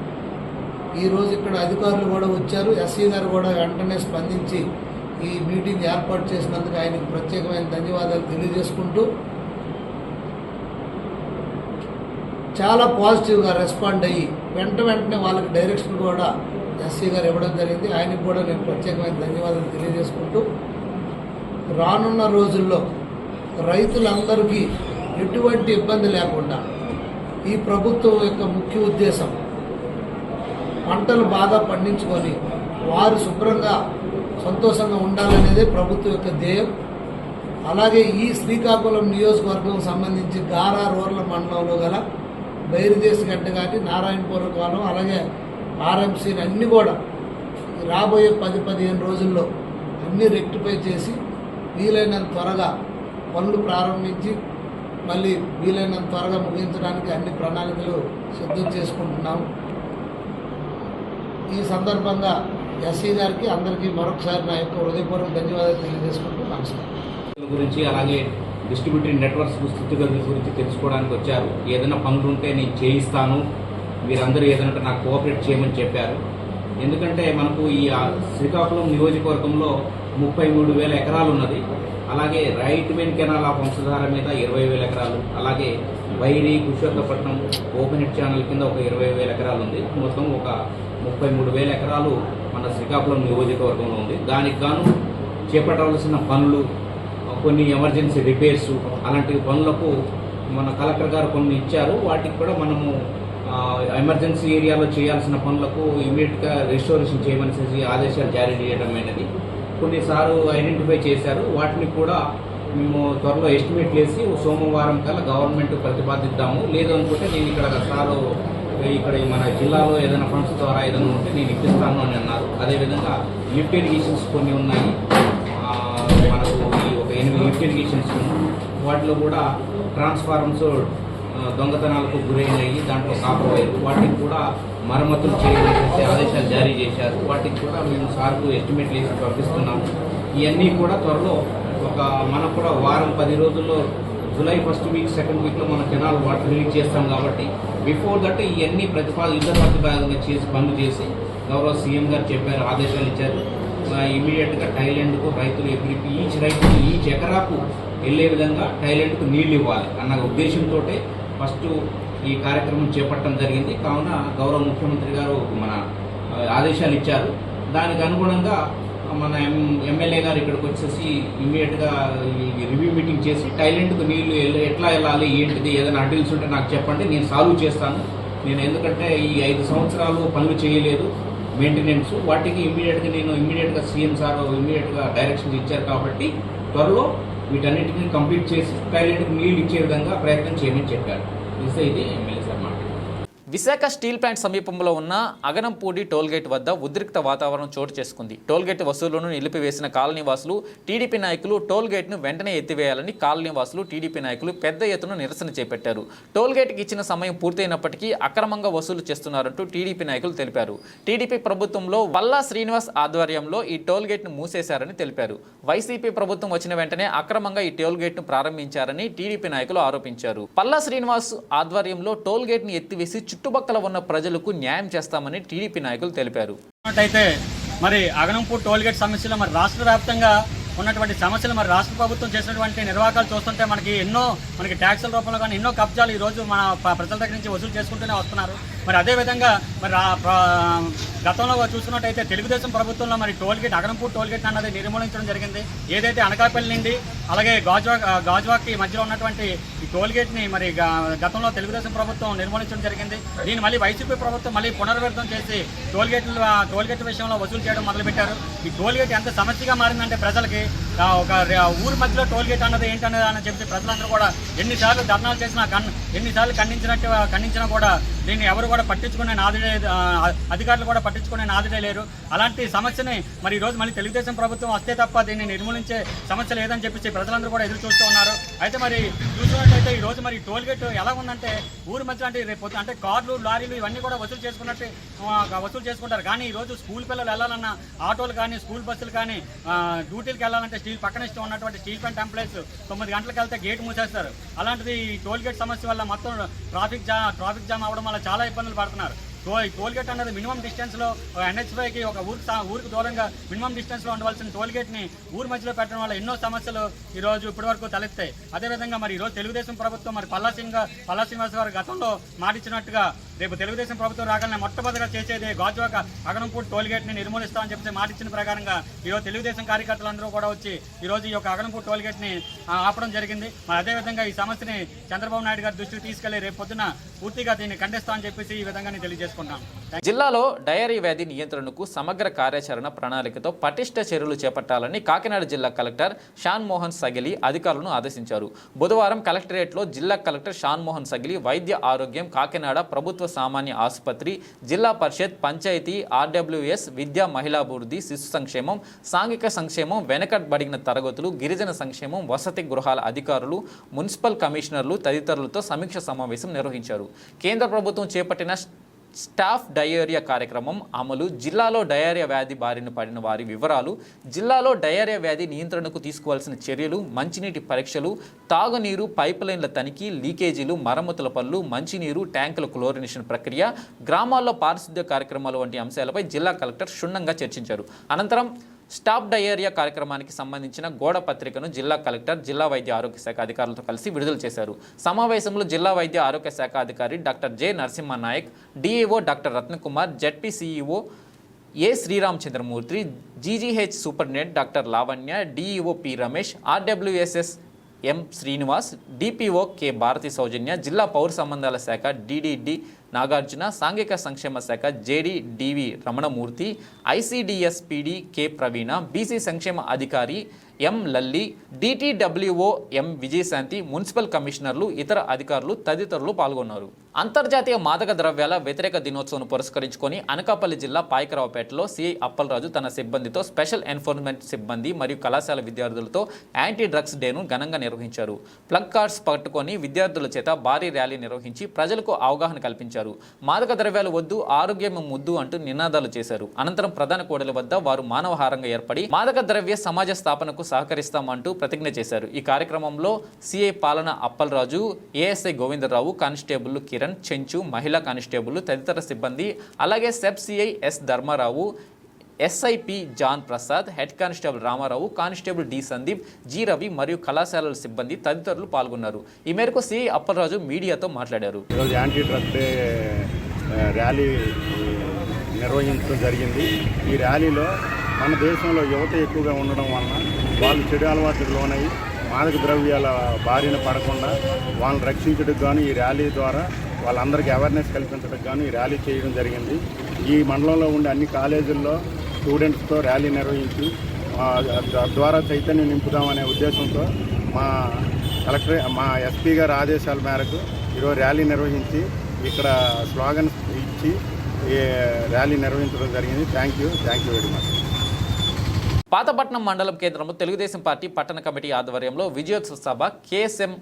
ఈరోజు ఇక్కడ అధికారులు కూడా వచ్చారు. ఎస్సీ గారు కూడా వెంటనే స్పందించి ఈ మీటింగ్ ఏర్పాటు చేసినందుకు ఆయనకు ప్రత్యేకమైన ధన్యవాదాలు తెలియజేసుకుంటూ, చాలా పాజిటివ్గా రెస్పాండ్ అయ్యి వెంటనే వాళ్ళకి డైరెక్షన్ కూడా ఎస్సీ గారు ఇవ్వడం జరిగింది. ఆయనకు కూడా నేను ప్రత్యేకమైన ధన్యవాదాలు తెలియజేసుకుంటూ, రానున్న రోజుల్లో రైతులందరికీ ఎటువంటి ఇబ్బంది లేకుండా ఈ ప్రభుత్వం యొక్క ముఖ్య ఉద్దేశం పంటలు బాగా పండించుకొని వారు శుభ్రంగా సంతోషంగా ఉండాలనేదే ప్రభుత్వం యొక్క ధ్యేయం. అలాగే ఈ శ్రీకాకుళం నియోజకవర్గం సంబంధించి గారా రూరల్ మండలంలో గల బైరుదేశగడ్డ కానీ నారాయణపురం కాలం అలాగే ఆర్ఎంసీని అన్నీ కూడా రాబోయే 10-15 రోజుల్లో అన్నీ రెక్టిఫై చేసి వీలైనంత త్వరగా పనులు ప్రారంభించి మళ్ళీ వీలైనంత త్వరగా ముగించడానికి అన్ని ప్రణాళికలు సిద్ధం చేసుకుంటున్నాము. ఈ సందర్భంగా ఎస్సీ గారికి అందరికీ మరొకసారి నా యొక్క హృదయపూర్వక ధన్యవాదాలు తెలియజేసుకుంటూ నమస్కారం. గురించి అలాగే డిస్ట్రిబ్యూటరీ నెట్వర్క్స్ స్థితిగతుల గురించి తెలుసుకోవడానికి వచ్చారు. ఏదైనా పనులు ఉంటే నేను చేయిస్తాను, మీరందరూ ఏదైనా నాకు కోఆపరేట్ చేయమని చెప్పారు. ఎందుకంటే మనకు ఈ శ్రీకాకుళం నియోజకవర్గంలో 33,000 ఎకరాలు ఉన్నది. అలాగే right main canal of Vamsadhara మీద 20,000 ఎకరాలు, అలాగే వైరి కుషోత్తపట్నం ఓపెన్ హెడ్ ఛానల్ కింద ఒక 20,000 ఎకరాలు ఉంది. మొత్తం ఒక 33,000 ఎకరాలు మన శ్రీకాకుళం నియోజకవర్గంలో ఉంది. దానికి గాను చేపట్టవలసిన పనులు, కొన్ని ఎమర్జెన్సీ రిపేర్స్, అలాంటి పనులకు మన కలెక్టర్ గారు కొన్ని ఇచ్చారు. వాటికి కూడా మనము ఎమర్జెన్సీ ఏరియాలో చేయాల్సిన పనులకు ఇమీడియట్గా రిస్టోరేషన్ చేయమని ఆదేశాలు జారీ చేయడం అనేది కొన్నిసార్లు ఐడెంటిఫై చేశారు. వాటిని కూడా మేము త్వరలో ఎస్టిమేట్ వేసి సోమవారం కల్లా గవర్నమెంట్ ప్రతిపాదిద్దాము. లేదు అనుకుంటే నేను ఇక్కడ మన జిల్లాలో ఏదైనా ఫండ్స్ ద్వారా ఏదైనా ఉంటే నేను ఇప్పిస్తాను అని అన్నారు. అదేవిధంగా లిఫ్ట్ ఇరిగేషన్స్ కొన్ని ఉన్నాయి, మనకు ఒక 8 లిఫ్ట్ ఇరిగేషన్స్ వాటిలో కూడా ట్రాన్స్ఫార్మర్స్ దొంగతనాలకు గురైనాయి. దాంట్లో కాపర్ వైర్ వాటికి కూడా మరమ్మతులు చేయాలని ఆదేశాలు జారీ చేశారు. వాటికి కూడా మేము సార్కు ఎస్టిమేట్ వేసి పంపిస్తున్నాము. ఇవన్నీ కూడా త్వరలో మనకు కూడా వారం 10 రోజుల్లో జూలై 1st వీక్ 2nd వీక్లో మన కెనాల్ వాటర్ రిలీజ్ చేస్తాం కాబట్టి బిఫోర్ దట్ ఇవన్నీ యుద్ధప్రతిపాదనగా చేసి పనులు చేసి గౌరవ సీఎం గారు చెప్పారు, ఆదేశాలు ఇచ్చారు. ఇమీడియట్గా థాయిలాండ్కు రైతులు ఈచ్ ఎకరాకు వెళ్ళే విధంగా థాయిలాండ్కు నీళ్లు ఇవ్వాలి అన్న ఉద్దేశంతో ఫస్ట్ ఈ కార్యక్రమం చేపట్టడం జరిగింది. కావున గౌరవ ముఖ్యమంత్రి గారు మన ఆదేశాలు ఇచ్చారు. దానికి అనుగుణంగా మన ఎమ్మెల్యే గారు ఇక్కడికి వచ్చేసి ఇమీడియట్గా రివ్యూ మీటింగ్ చేసి థాయిలాండ్కు నీళ్లు ఎట్లా వెళ్ళాలి, ఏంటిది, ఏదైనా అడ్డీల్స్ ఉంటే నాకు చెప్పండి, నేను సాల్వ్ చేస్తాను. నేను ఎందుకంటే ఈ 5 సంవత్సరాలు పనులు చేయలేదు మెయింటెనెన్స్, వాటికి ఇమీడియట్గా సీఎం సార్ ఇమీడియట్గా డైరెక్షన్ ఇచ్చారు. కాబట్టి త్వరలో వీటన్నిటిని కంప్లీట్ చేసి థాయిలాండ్కి నీళ్లు ఇచ్చే విధంగా ప్రయత్నం చేయమని చెప్పారు. ఇది ఎమ్మెల్యే సార్ మాట. విశాఖ స్టీల్ ప్లాంట్ సమీపంలో ఉన్న అగనంపూడి టోల్గేట్ వద్ద ఉద్రిక్త వాతావరణం చోటు చేసుకుంది. టోల్గేట్ వసూళ్లను నిలిపివేసిన కాలనీవాసులు, టీడీపీ నాయకులు టోల్గేట్ను వెంటనే ఎత్తివేయాలని కాలనీవాసులు, టీడీపీ నాయకులు పెద్ద ఎత్తున నిరసన చేపట్టారు. టోల్గేట్కి ఇచ్చిన సమయం పూర్తయినప్పటికీ అక్రమంగా వసూలు చేస్తున్నారంటూ టీడీపీ నాయకులు తెలిపారు. టీడీపీ ప్రభుత్వంలో వల్లా శ్రీనివాస్ ఆధ్వర్యంలో ఈ టోల్గేట్ను మూసేశారని తెలిపారు. వైసీపీ ప్రభుత్వం వచ్చిన వెంటనే అక్రమంగా ఈ టోల్గేట్ను ప్రారంభించారని టీడీపీ నాయకులు ఆరోపించారు. పల్లా శ్రీనివాస్ ఆధ్వర్యంలో టోల్గేట్ను ఎత్తివేసి చుట్టుపక్కల ఉన్న ప్రజలకు న్యాయం చేస్తామని టీడీపీ నాయకులు తెలిపారు. అయితే మరి అగనంపూడి టోల్గేట్ సమస్యలో మరి రాష్ట్ర వ్యాప్తంగా ఉన్నటువంటి సమస్యలు మరి రాష్ట్ర ప్రభుత్వం చేసినటువంటి నిర్వాహకాలు చూస్తుంటే మనకి ట్యాక్సుల రూపంలో కానీ ఎన్నో కబ్జాలు ఈరోజు మన ప్రజల దగ్గర నుంచి వసూలు చేసుకుంటూనే వస్తున్నారు. మరి అదేవిధంగా మరి గతంలో చూసుకున్నట్టయితే తెలుగుదేశం ప్రభుత్వంలో మరి అగనంపూడి టోల్గేట్ అన్నది నిర్మూలించడం జరిగింది. ఏదైతే అనకాపల్లి నుండి అలాగే గాజువాక్కి మధ్యలో ఉన్నటువంటి ఈ టోల్గేట్ని మరి గతంలో తెలుగుదేశం ప్రభుత్వం నిర్మూలించడం జరిగింది. దీన్ని మళ్ళీ వైసీపీ ప్రభుత్వం మళ్ళీ పునర్వితం చేసి టోల్గేట్ విషయంలో వసూలు చేయడం మొదలుపెట్టారు. ఈ టోల్గేట్ ఎంత సమస్యగా మారిందంటే ప్రజలకి ఒక ఊరి మధ్యలో టోల్గేట్ అన్నది ఏంటన్నది అని చెప్పి ప్రజలందరూ కూడా ఎన్నిసార్లు ధర్నాలు చేసినా ఎన్నిసార్లు ఖండించినా కూడా దీన్ని ఎవరు కూడా పట్టించుకునే అధికారులు కూడా పట్టించుకునే నాదుడే లేరు. అలాంటి సమస్యని మరి ఈరోజు మళ్ళీ తెలుగుదేశం ప్రభుత్వం వస్తే తప్ప దీన్ని నిర్మూలించే సమస్య లేదని చెప్పేసి ప్రజలందరూ కూడా ఎదురు చూస్తూ ఉన్నారు. అయితే మరి చూసుకున్నట్టయితే ఈరోజు మరి టోల్గేట్ ఎలా ఉందంటే ఊరి మధ్య అంటే కార్లు, లారీలు ఇవన్నీ కూడా వసూలు చేసుకుంటారు. కానీ ఈరోజు స్కూల్ పిల్లలు వెళ్ళాలన్నా ఆటోలు కానీ స్కూల్ బస్సులు కానీ డ్యూటీలకు వెళ్ళాలంటే పక్కన ఉన్నటువంటి స్టీల్ ప్లాంట్ ఎంప్లాయీస్ 9 గంటలకు వెళ్తే గేట్ మూసేస్తారు. అలాంటిది ఈ టోల్గేట్ సమస్య వల్ల మొత్తం ట్రాఫిక్ జామ్ అవడం వల్ల చాలా ఇబ్బందులు పడుతున్నారు. ఈ టోల్గేట్ అనేది మినిమం డిస్టెన్స్లో NH5కి ఒక ఊరికి దూరంగా మినిమం డిస్టెన్స్లో ఉండవలసిన టోల్గేట్ని ఊరి మధ్యలో పెట్టడం వల్ల ఎన్నో సమస్యలు ఈరోజు ఇప్పటివరకు తలెత్తాయి. అదేవిధంగా మరి ఈరోజు తెలుగుదేశం ప్రభుత్వం మరి పల్లా శ్రీనివాస్ గారు గతంలో మాటిచ్చినట్టుగా రేపు తెలుగుదేశం ప్రభుత్వం రాగానే మొట్టమొదటిగా చేసేది గాజువాక అగనంపూడి టోల్గేట్ని నిర్మూలిస్తామని చెప్పి మాటిచ్చిన ప్రకారంగా ఈరోజు తెలుగుదేశం కార్యకర్తలందరూ కూడా వచ్చి ఈరోజు ఈ యొక్క అగనంపూడి టోల్గేట్ని ఆపడం జరిగింది. మరి అదేవిధంగా ఈ సమస్యని చంద్రబాబు నాయుడు గారి దృష్టికి తీసుకెళ్లి రేపు పొద్దున పూర్తిగా దీన్ని ఖండిస్తామని చెప్పేసి ఈ విధంగా నేను తెలియజేసుకుంటాను. జిల్లాలో డయేరియా వ్యాధి నియంత్రణకు సమగ్ర కార్యాచరణ ప్రణాళికతో పటిష్ట చర్యలు చేపట్టాలని కాకినాడ జిల్లా కలెక్టర్ షాన్ మోహన్ సగిలి అధికారులను ఆదేశించారు. బుధవారం కలెక్టరేట్లో జిల్లా కలెక్టర్ షాన్ మోహన్ సగిలి వైద్య ఆరోగ్యం కాకినాడ ప్రభుత్వ సామాన్య ఆసుపత్రి, జిల్లా పరిషత్, పంచాయతీ, ఆర్డబ్ల్యూఎస్, విద్యా మహిళాభివృద్ధి, శిశు సంక్షేమం, సాంఘిక సంక్షేమం, వెనకబడిన తరగతులు, గిరిజన సంక్షేమం, వసతి గృహాల అధికారులు, మున్సిపల్ కమిషనర్లు తదితరులతో సమీక్ష సమావేశం నిర్వహించారు. కేంద్ర ప్రభుత్వం చేపట్టిన స్టాఫ్ డయేరియా కార్యక్రమం అమలు, జిల్లాలో డయేరియా వ్యాధి బారిన పడిన వారి వివరాలు, జిల్లాలో డయేరియా వ్యాధి నియంత్రణకు తీసుకోవాల్సిన చర్యలు, మంచినీటి పరీక్షలు, తాగునీరు పైపులైన్ల తనిఖీ, లీకేజీలు, మరమ్మతుల పనులు, మంచినీరు ట్యాంకుల క్లోరినేషన్ ప్రక్రియ, గ్రామాల్లో పారిశుద్ధ్య కార్యక్రమాలు వంటి అంశాలపై జిల్లా కలెక్టర్ క్షుణ్ణంగా చర్చించారు. అనంతరం స్టాప్ డయేరియా కార్యక్రమానికి సంబంధించిన గోడ పత్రికను జిల్లా కలెక్టర్, జిల్లా వైద్య ఆరోగ్య శాఖ అధికారులతో కలిసి విడుదల చేశారు. సమావేశంలో జిల్లా వైద్య ఆరోగ్య శాఖ అధికారి doctor J Narasimhanayak, DEO doctor Ratnakumar, ZP CEO A Sriramachandramurthy, GGH superintendent doctor Lavanya, DEO P Ramesh, RWSS M Srinivas, DPO K Bharati Soujanya, జిల్లా పౌర సంబంధాల శాఖ డిడిడి నాగార్జున, సాంఘిక సంక్షేమ శాఖ JD DV Ramanamurthy, ICDS PD K Praveena, BC సంక్షేమ అధికారి M Lalli, DTWO M Vijayashanti, municipal కమిషనర్లు, ఇతర అధికారులు తదితరులు పాల్గొన్నారు. అంతర్జాతీయ మాదక ద్రవ్యాల వ్యతిరేక దినోత్సవం పురస్కరించుకొని అనకాపల్లి జిల్లా పాయకరావుపేటలో సిఐ అప్పలరాజు తన సిబ్బందితో స్పెషల్ ఎన్ఫోర్స్మెంట్ సిబ్బంది మరియు కళాశాల విద్యార్థులతో యాంటీ డ్రగ్స్ డేను ఘనంగా నిర్వహించారు. ప్లగ్ కార్డ్స్ పట్టుకొని విద్యార్థుల చేత భారీ ర్యాలీ నిర్వహించి ప్రజలకు అవగాహన కల్పించారు. మాదక ద్రవ్యాలు వద్దు, ఆరోగ్యం ముద్దు అంటూ నినాదాలు చేశారు. అనంతరం ప్రధాన కూడలి వద్ద వారు మానవహారంగా ఏర్పడి మాదక ద్రవ్య సమాజ స్థాపనకు సహకరిస్తామంటూ ప్రతిజ్ఞ చేశారు. ఈ కార్యక్రమంలో CI Palana Appalaraju, ASI Govindarao, constable Kiran, Chenchu, మహిళా కానిస్టేబుల్ తదితర సిబ్బంది, అలాగే SEB CI S Dharmarao, SIP John Prasad, head constable Ramarao, constable D Sandeep, G Ravi మరియు కళాశాలల సిబ్బంది తదితరులు పాల్గొన్నారు. ఈ మేరకు సిఐ అప్పలరాజు మీడియాతో మాట్లాడారు. ఈరోజు యాంటీ డ్రగ్ డే ర్యాలీ నిర్వహించడం జరిగింది. ఈ ర్యాలీలో మన దేశంలో యువత ఎక్కువగా ఉండడం వలన వాళ్ళు చెడు అలవాట్లకు లోనై మాదక ద్రవ్యాల బారిన పడకుండా వాళ్ళని రక్షించడానికి గాను ఈ ర్యాలీ ద్వారా వాళ్ళందరికీ అవేర్నెస్ కల్పించడానికి గాను ఈ ర్యాలీ చేయడం జరిగింది. ఈ మండలంలో ఉండే అన్ని కాలేజీల్లో స్టూడెంట్స్తో ర్యాలీ నిర్వహించి ద్వారా చైతన్యం నింపుదామనే ఉద్దేశంతో మా ఎస్పీ గారి ఆదేశాల మేరకు ఈరోజు ర్యాలీ నిర్వహించి ఇక్కడ స్లోగన్స్ ఇచ్చి ఈ ర్యాలీ నిర్వహించడం జరిగింది. Thank you very much. Pathapatnam మండలం కేంద్రంలో తెలుగుదేశం పార్టీ పట్టణ కమిటీ ఆధ్వర్యంలో విజయోత్సవ సభ కేఎస్ఎం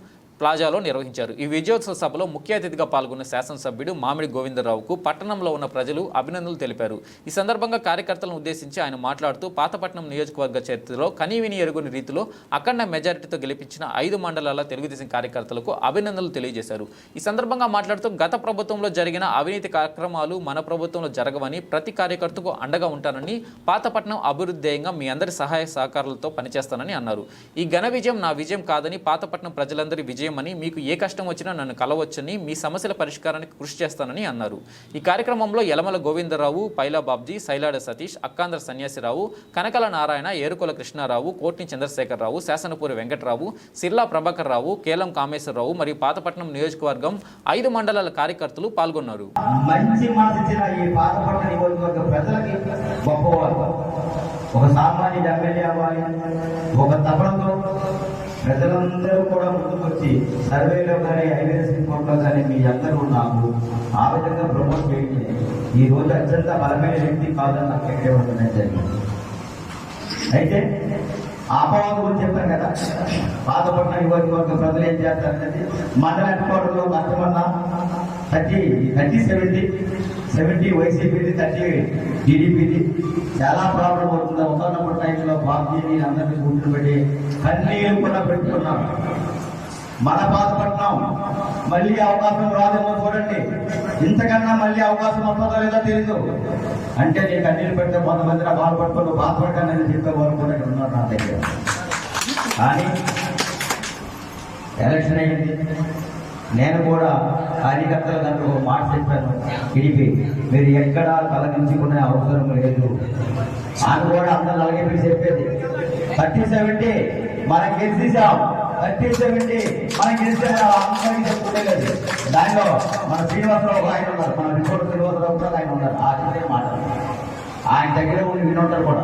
ప్లాజాలో నిర్వహించారు. ఈ విజయోత్సవ సభలో ముఖ్య అతిథిగా పాల్గొన్న శాసనసభ్యుడు మామిడి గోవిందరావుకు పట్టణంలో ఉన్న ప్రజలు అభినందనలు తెలిపారు. ఈ సందర్భంగా కార్యకర్తలను ఉద్దేశించి ఆయన మాట్లాడుతూ పాతపట్నం నియోజకవర్గ చరిత్రలో కనీవిని ఎరుగని రీతిలో అఖండ మెజారిటీతో గెలిపించిన 5 మండలాల తెలుగుదేశం కార్యకర్తలకు అభినందనలు తెలియజేశారు. ఈ సందర్భంగా మాట్లాడుతూ గత ప్రభుత్వంలో జరిగిన అవినీతి కార్యక్రమాలు మన ప్రభుత్వంలో జరగవని, ప్రతి కార్యకర్తకు అండగా ఉంటానని, పాతపట్నం అభివృద్ధి ధ్యేయంగా మీ అందరి సహాయ సహకారాలతో పనిచేస్తానని అన్నారు. ఈ ఘన విజయం నా విజయం కాదని, పాతపట్నం ప్రజలందరి విజయం అని, మీకు ఏ కష్టం వచ్చినా నన్ను కలవచ్చని, మీ సమస్యల పరిష్కారానికి కృషి చేస్తానని అన్నారు. ఈ కార్యక్రమంలో యలమల గోవిందరావు, పైలా బాబ్జీ, సైలాడ సతీష్, అక్కాంధ్ర సన్యాసిరావు, కనకల నారాయణ, ఏరుకొల కృష్ణారావు, కోట్ని చంద్రశేఖరరావు, శాసనపూరి వెంకటరావు, సిర్లా ప్రభాకర్ రావు, కేలం కామేశ్వరరావు మరియు పాతపట్నం నియోజకవర్గం 5 మండలాల కార్యకర్తలు పాల్గొన్నారు. మంచి మనసిచ్చిన ఈ పాతపట్నం నియోజకవర్గ ప్రజలకి గొప్పవారు, ఒక సామాన్య ఎమ్మెల్యే అవ్వాలి, ఒక తపనతో ప్రజలందరూ కూడా ముందుకొచ్చి సర్వేలో కానీ ఐవీఎస్ రిపోర్ట్లో కానీ మీ అందరూ నాకు ఆ విధంగా ప్రమోట్ చేయండి. ఈ రోజు అత్యంత బలమైన వ్యక్తి కాదని నాకు ఎక్కడే ఉండడం జరిగింది. అయితే ఆపవాదు గురించి చెప్పాను కదా, పాతపట్నం నియోజకవర్గ ప్రజలు ఏం చేస్తారనేది మండల హెడ్ క్వార్టర్లో కష్టమన్నా 70 వైసీపీది, 30 టీడీపీది చాలా ప్రాబ్లం అవుతుంది. ఒకనొక టైంలో బాబ్జీని అందరినీ కూర్చోబెట్టి కన్నీళ్ళు కూడా పెట్టుకున్నాం. మన పాతపట్నం మళ్ళీ అవకాశం రాదేమో చూడండి, ఇంతకన్నా మళ్ళీ అవకాశం వస్తుందో లేదో తెలియదు. అంటే నేను కన్నీళ్ళు పెడితే కొంతమంది బాధపడుతున్న బాధపడతానని చెప్పేవారు కూడా ఉన్నారు నా దగ్గర. కానీ ఎలక్షన్ అయింది, నేను కూడా కార్యకర్తలు దాంట్లో ఒక మాట చెప్పాను, టీడీపీ మీరు ఎక్కడా తలదించుకునే అవసరం లేదు అని కూడా అందరూ అలాగే మీరు చెప్పేది. 30-70 మనం గెలిచేసాం, 30-70 మనం గెలిస్తే అందరికీ చెప్పుకుంటే లేదు. దానిలో మన శ్రీనివాసరావు ఆయన ఉన్నారు, మన రిపోర్ట్ శ్రీనివాసరావు కూడా ఆయన ఉన్నారు. ఆ చిన్న మాట ఆయన దగ్గర ఉండి వినోటారు కూడా.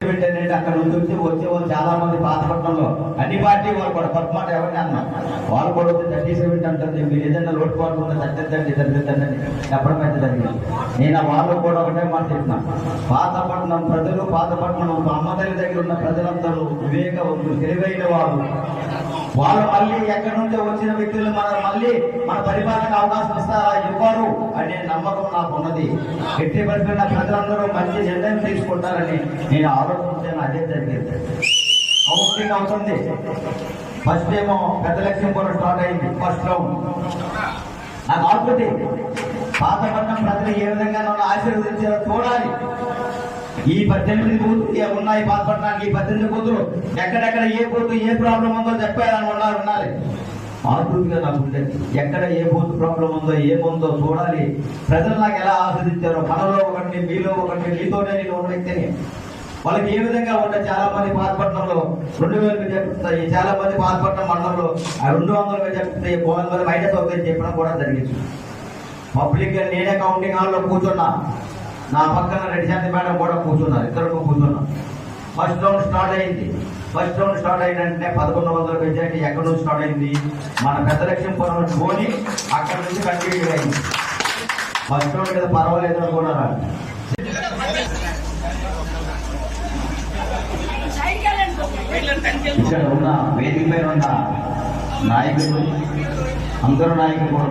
ఏంటంటే అక్కడ నుంచి వచ్చే వాళ్ళు చాలా మంది పాతపట్నంలో అన్ని పార్టీ వాళ్ళు కూడా పద్మాట ఎవరిని అన్నారు, వాళ్ళు కూడా వచ్చి 30-70 అంటారు. మీరు ఏదైనా లోటుపాటు ఉంటే తగ్గిద్దండి చెప్పడం అయితే జరిగింది. నేను వాళ్ళు కూడా ఒకటే మాట చెప్తున్నా, పాతపట్నం ప్రజలు, పాతపట్నం అమ్మతల్లి దగ్గర ఉన్న ప్రజలందరూ వివేకవంతులు, తెలివైన వాళ్ళు మళ్ళీ ఎక్కడి నుంచో వచ్చిన వ్యక్తులు మళ్ళీ మన పరిపాలనకు అవకాశం ఇస్తారా, ఇవ్వరు అనే నమ్మకం నాకు ఉన్నది. ఎట్టి పరిస్థితుల్లో ప్రజలందరూ మంచి నిర్ణయం తీసుకుంటారని నేను ఆలోచించాను. అదే జరిగింది. కౌంటింగ్ అవుతుంది. ఫస్ట్ ఏమో పెద్ద లక్ష్మీపురం స్టార్ట్ అయింది. ఫస్ట్ రౌండ్ నాకు ఆకృతి పాతపట్నం ప్రజలు ఏ విధంగా నన్ను ఆశీర్వదించారో చూడాలి. ఈ 18 బూతులు ఉన్నాయి పాతపట్నానికి. ఈ 18 బూతులు ఎక్కడెక్కడ ఏ బూత్ ఏ ప్రాబ్లం ఉందో చెప్పారని ఉండాలి. ఆకృతిగా నాకు ఉండేది. ఎక్కడ ఏ బూత్ ప్రాబ్లం ఉందో ఏముందో చూడాలి. ప్రజలు నాకు ఎలా ఆస్వాదించారో, మనలో ఒకటి, మీలో ఒకటి, మీతోనే నేను ఉన్న వ్యక్తిని వాళ్ళకి ఏ విధంగా ఉంటాయి. చాలా మంది పాతపట్నంలో 2000 చెప్తాయి, చాలా మంది పాతపట్నం మండలంలో 200 చెప్తాయి. 300 బయట సౌకర్యం చెప్పడం కూడా జరిగింది. పబ్లిక్ గా నేనే కౌంటింగ్ హాల్లో కూర్చున్నా, నా పక్కన రెడ్డి శాంతి మేడం కూడా కూర్చున్నారు, ఇద్దరు కూర్చున్నా. ఫస్ట్ రౌండ్ స్టార్ట్ అయింది. ఫస్ట్ రౌండ్ స్టార్ట్ అయిందంటే 1100 మెజారిటీ ఎక్కడి నుంచి స్టార్ట్ అయింది, మన పెద్ద లక్ష్మీపురం పోని అక్కడ నుంచి కంటిన్యూ అయింది. ఫస్ట్ రౌండ్ కదా పర్వాలేదు అనుకున్నారా. ఇక్కడ ఉన్న వేదిక పైన ఉన్న నాయకులు, అందరూ నాయకులు కూడా,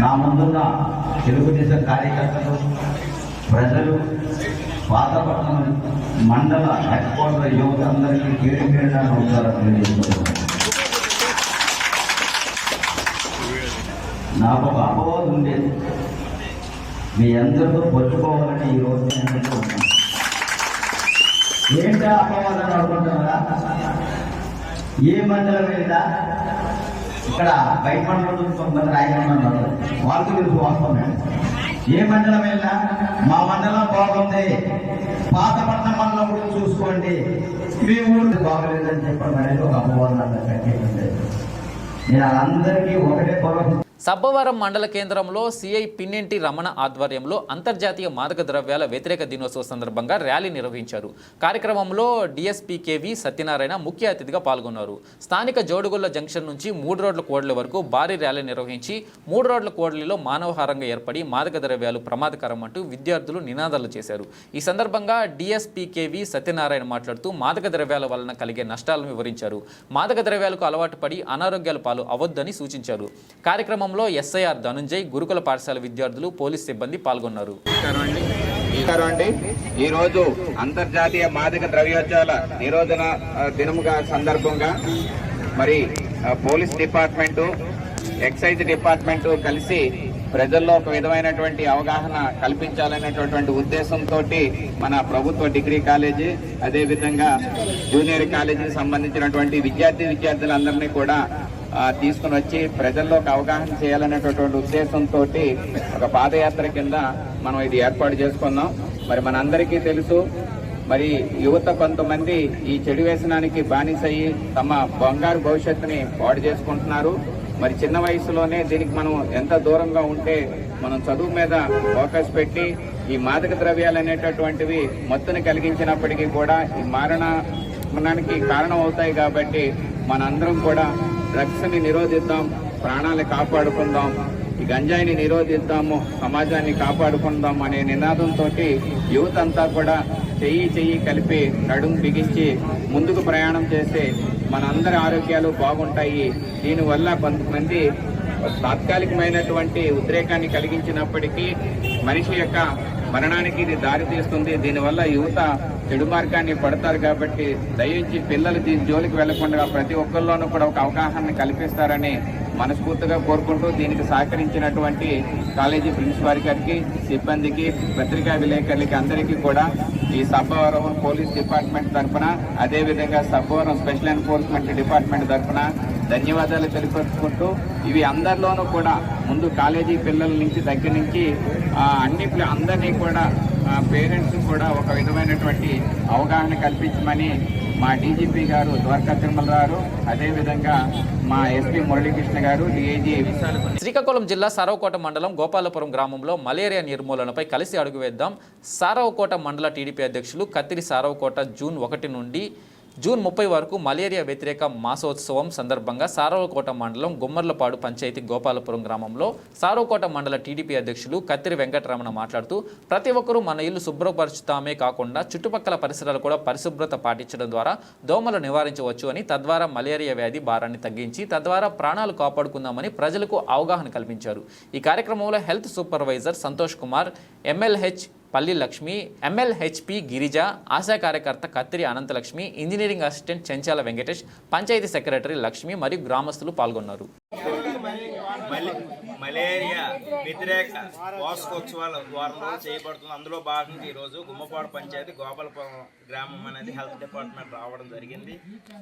నా ముందున్న తెలుగుదేశం కార్యకర్తలు, ప్రజలు, పాతపట్నం మండల హెడ్ క్వార్టర్ యువత అందరికీ పేరుగా తెలియజేస్తున్నారు. నాకు ఒక అపవాదం ఉండేది, మీ అందరితో పట్టుకోవాలని ఈ రోజు నేను ఉన్నాను. ఏంటా అపవాదాన్ని అనుకుంటున్నారా? ఏ మండలం వెళ్ళినా ఇక్కడ బయట మండలం కొంతమంది రాయగలను వాళ్ళకి తెలుసు వాస్తవమే. ఏ మండలం వెళ్ళినా మా మండలం బాగుంది, పాతపట్నం మండలం గురించి చూసుకోండి, మీ ఊరు బాగలేదని చెప్పడం అనేది ఒక అపవాదాన్ని కట్టింది. నేను అందరికీ ఒకటే పొలం. సబ్బవరం మండల కేంద్రంలో సిఐ పిన్నెంటి రమణ ఆధ్వర్యంలో అంతర్జాతీయ మాదక ద్రవ్యాల వ్యతిరేక దినోత్సవ సందర్భంగా ర్యాలీ నిర్వహించారు. కార్యక్రమంలో డిఎస్పీ కేవి సత్యనారాయణ ముఖ్య అతిథిగా పాల్గొన్నారు. స్థానిక జోడుగొల్ల జంక్షన్ నుంచి 3 రోడ్ల కూడలి వరకు భారీ ర్యాలీ నిర్వహించి 3 రోడ్ల కూడలిలో మానవహారంగా ఏర్పడి మాదక ద్రవ్యాలు ప్రమాదకరం అంటూ విద్యార్థులు నినాదాలు చేశారు. ఈ సందర్భంగా డిఎస్పీ కేవి సత్యనారాయణ మాట్లాడుతూ మాదక ద్రవ్యాల వలన కలిగే నష్టాలను వివరించారు. మాదక ద్రవ్యాలకు అలవాటు పడి అనారోగ్యాల పాలు అవద్దని సూచించారు. కార్యక్రమం ఎస్ఐఆర్ ధనుంజయ్, గురుకుల పాఠశాల విద్యార్థులు, పోలీస్ సిబ్బంది పాల్గొన్నారు. ఈరోజు అంతర్జాతీయ మాదక ద్రవ్యోద్యాల నిరోధన దినముగా సందర్భంగా మరి పోలీస్ డిపార్ట్మెంటు, ఎక్సైజ్ డిపార్ట్మెంటు కలిసి ప్రజల్లో ఒక విధమైనటువంటి అవగాహన కల్పించాలనేటటువంటి ఉద్దేశంతో మన ప్రభుత్వ డిగ్రీ కాలేజీ, అదేవిధంగా జూనియర్ కాలేజీకి సంబంధించినటువంటి విద్యార్థులందరినీ కూడా తీసుకుని వచ్చి ప్రజల్లో ఒక అవగాహన చేయాలనేటటువంటి ఉద్దేశంతో ఒక పాదయాత్ర కింద మనం ఇది ఏర్పాటు చేసుకున్నాం. మరి మనందరికీ తెలుసు, మరి యువత కొంతమంది ఈ చెడు వ్యసనానికి బానిసయ్యి తమ బంగారు భవిష్యత్తుని పాడు చేసుకుంటున్నారు. మరి చిన్న వయసులోనే దీనికి మనం ఎంత దూరంగా ఉంటే మనం చదువు మీద ఫోకస్ పెట్టి ఈ మాదక ద్రవ్యాలు అనేటటువంటివి మత్తుని కలిగించినప్పటికీ కూడా ఈ మరణానికి కారణం అవుతాయి. కాబట్టి మనందరం కూడా డ్రగ్స్ ని నిరోధిద్దాం, ప్రాణాలను కాపాడుకుందాం, ఈ గంజాయిని నిరోధిద్దాము, సమాజాన్ని కాపాడుకుందాం అనే నినాదంతో యువత అంతా కూడా చెయ్యి కలిపి నడుము బిగించి ముందుకు ప్రయాణం చేస్తే మనందరి ఆరోగ్యాలు బాగుంటాయి. దీనివల్ల కొంతమంది తాత్కాలికమైనటువంటి ఉద్రేకాన్ని కలిగించినప్పటికీ మనిషి యొక్క మరణానికి ఇది దారితీస్తుంది. దీనివల్ల యువత చెడు మార్గాన్ని పడతారు. కాబట్టి దయించి పిల్లలు దీని జోలికి వెళ్లకుండా ప్రతి ఒక్కరిలోనూ కూడా ఒక అవగాహన కల్పిస్తారని మనస్ఫూర్తిగా కోరుకుంటూ దీనికి సహకరించినటువంటి కాలేజీ ప్రిన్సిపాల్ గారికి, సిబ్బందికి, పత్రికా విలేకరులకి అందరికీ కూడా ఈ సబ్బవరం పోలీస్ డిపార్ట్మెంట్ తరఫున, అదేవిధంగా సబ్బవరం స్పెషల్ ఎన్ఫోర్స్మెంట్ డిపార్ట్మెంట్ తరఫున ధన్యవాదాలు తెలియపరుచుకుంటూ ఇవి అందరిలోనూ కూడా ముందు కాలేజీ పిల్లల నుంచి దగ్గర నుంచి అందరినీ కూడా పేరెంట్స్ కూడా ఒక విధమైనటువంటి అవగాహన కల్పించమని మా డీజీపీ గారు ద్వారకా తిరుమల గారు, అదేవిధంగా మా ఎస్పీ మురళీకృష్ణ గారు, డిఐజీ. శ్రీకాకుళం జిల్లా సారవకోట మండలం గోపాలపురం గ్రామంలో మలేరియా నిర్మూలనపై కలిసి అడుగు వేద్దాం సారవకోట మండల టీడీపీ అధ్యక్షులు కత్తిరి సారవకోట జూన్ 1 నుండి జూన్ 30 వరకు మలేరియా వ్యతిరేక మాసోత్సవం సందర్భంగా సారవకోట మండలం గుమ్మర్లపాడు పంచాయతీ గోపాలపురం గ్రామంలో సారవకోట మండల టీడీపీ అధ్యక్షులు కత్తిరి వెంకటరమణ మాట్లాడుతూ ప్రతి ఒక్కరూ మన ఇల్లు శుభ్రపరుచుతామే కాకుండా చుట్టుపక్కల పరిసరాలు కూడా పరిశుభ్రత పాటించడం ద్వారా దోమలు నివారించవచ్చు అని, తద్వారా మలేరియా వ్యాధి భారాన్ని తగ్గించి తద్వారా ప్రాణాలు కాపాడుకుందామని ప్రజలకు అవగాహన కల్పించారు. ఈ కార్యక్రమంలో హెల్త్ సూపర్వైజర్ సంతోష్ కుమార్, ఎమ్మెల్హెచ్ పల్లి లక్ష్మి, ఎమ్మెల్హెచ్పి గిరిజ, ఆశా కార్యకర్త కత్తిరి అనంతలక్ష్మి, ఇంజనీరింగ్ అసిస్టెంట్ చెంచాల వెంకటేష్, పంచాయతీ సెక్రటరీ లక్ష్మి మరియు గ్రామస్తులు పాల్గొన్నారు. మలేరియా వ్యతిరేక వార్షికోత్సవాల వారంలో చేయబడుతుంది. అందులో భాగంగా ఈరోజు గుమ్మపాడు పంచాయతీ గోపాలపురం గ్రామం అనేది హెల్త్ డిపార్ట్మెంట్ రావడం జరిగింది.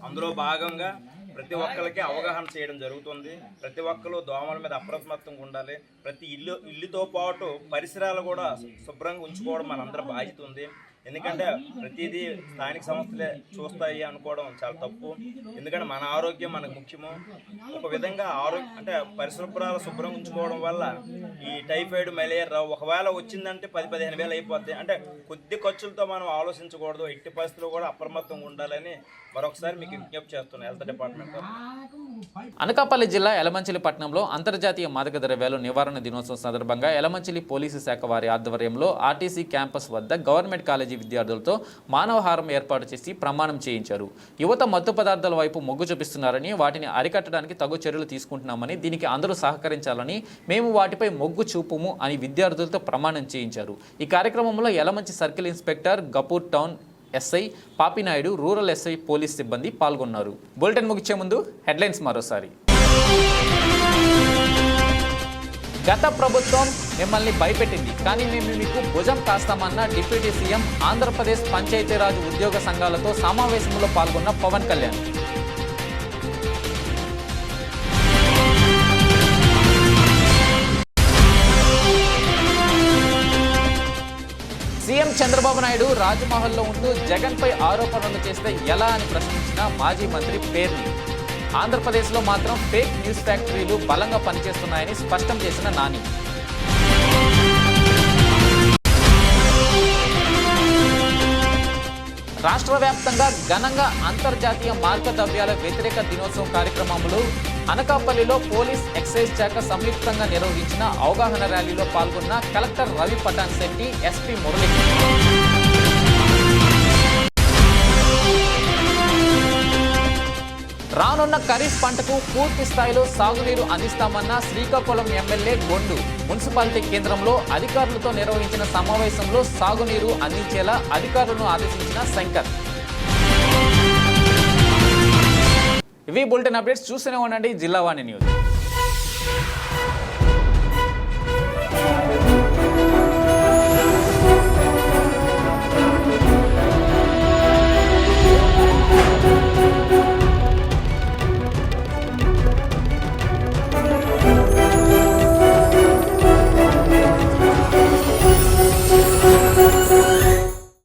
అందులో భాగంగా ప్రతి ఒక్కరికి అవగాహన చేయడం జరుగుతుంది. ప్రతి ఒక్కరు దోమల మీద అప్రమత్తంగా ఉండాలి. ప్రతి ఇల్లుతో పాటు పరిసరాలు కూడా శుభ్రంగా ఉంచుకోవడం మనందరి బాధ్యత ఉంది. ఎందుకంటే ప్రతిదీ స్థానిక సంస్థలే చూస్తాయి అనుకోవడం చాలా తప్పు. ఎందుకంటే మన ఆరోగ్యం మనకు ముఖ్యము. ఒక విధంగా అంటే పరిశుభ్రాలు శుభ్రంగా ఉంచుకోవడం వల్ల ఈ టైఫాయిడ్, మలేరియా ఒకవేళ వచ్చిందంటే 10-15 వేలు అయిపోతాయి. అంటే కొద్ది ఖర్చులతో మనం ఆలోచించకూడదు. ఎట్టి పరిస్థితుల్లో కూడా అప్రమత్తంగా ఉండాలని మరొకసారి మీకు విజ్ఞప్తి చేస్తున్నాను హెల్త్ డిపార్ట్మెంట్. అనకాపల్లి జిల్లా యలమంచిలి పట్టణంలో అంతర్జాతీయ మాదక ద్రవ్యాల నివారణ దినోత్సవం సందర్భంగా యలమంచిలి పోలీసు శాఖ వారి ఆధ్వర్యంలో ఆర్టీసీ క్యాంపస్ వద్ద గవర్నమెంట్ కాలేజీ విద్యార్థులతో మానవహారం ఏర్పాటు చేసి ప్రమాణం చేయించారు. యువత మత్తు పదార్థాల వైపు మొగ్గు చూపిస్తున్నారని, వాటిని అరికట్టడానికి తగు చర్యలు తీసుకుంటున్నామని, దీనికి అందరూ సహకరించాలని, మేము వాటిపై మొగ్గు చూపుము అని విద్యార్థులతో ప్రమాణం చేయించారు. ఈ కార్యక్రమంలో Yalamanchi circle inspector, Gafoor town SI Papinaidu, rural SI police సిబ్బంది పాల్గొన్నారు. బులెటిన్ ముగించే ముందు హెడ్లైన్స్ మరోసారి. గత ప్రభుత్వం మిమ్మల్ని భయపెట్టింది, కానీ మేము మీకు భుజం కాస్తామన్న డిప్యూటీ సీఎం. ఆంధ్రప్రదేశ్ పంచాయతీరాజ్ ఉద్యోగ సంఘాలతో సమావేశంలో పాల్గొన్న పవన్ కళ్యాణ్. సీఎం చంద్రబాబు నాయుడు రాజ్మహల్లో ఉంటూ జగన్పై ఆరోపణలు చేస్తే ఎలా అని ప్రశ్నించిన మాజీ మంత్రి పేర్ని. ఆంధ్రప్రదేశ్లో మాత్రం ఫేక్ న్యూస్ ఫ్యాక్టరీలు బలంగా పనిచేస్తున్నాయని స్పష్టం చేసిన నాని. రాష్ట్ర వ్యాప్తంగా ఘనంగా అంతర్జాతీయ మాదక ద్రవ్యాల వ్యతిరేక దినోత్సవం కార్యక్రమంలో అనకాపల్లిలో పోలీస్, ఎక్సైజ్ శాఖ సంయుక్తంగా నిర్వహించిన అవగాహన ర్యాలీలో పాల్గొన్న కలెక్టర్ రవి పటాన్ శెట్టి, ఎస్పీ మురళి. రానున్న ఖరీఫ్ పంటకు పూర్తి స్థాయిలో సాగునీరు అందిస్తామన్న శ్రీకాకుళం ఎమ్మెల్యే గొండు. మున్సిపాలిటీ కేంద్రంలో అధికారులతో నిర్వహించిన సమావేశంలో సాగునీరు అందించేలా అధికారులను ఆదేశించిన శంకర్. ఇవి బులెటిన్ అప్డేట్స్. చూస్తూనే ఉండండి జిల్లావాణి న్యూస్.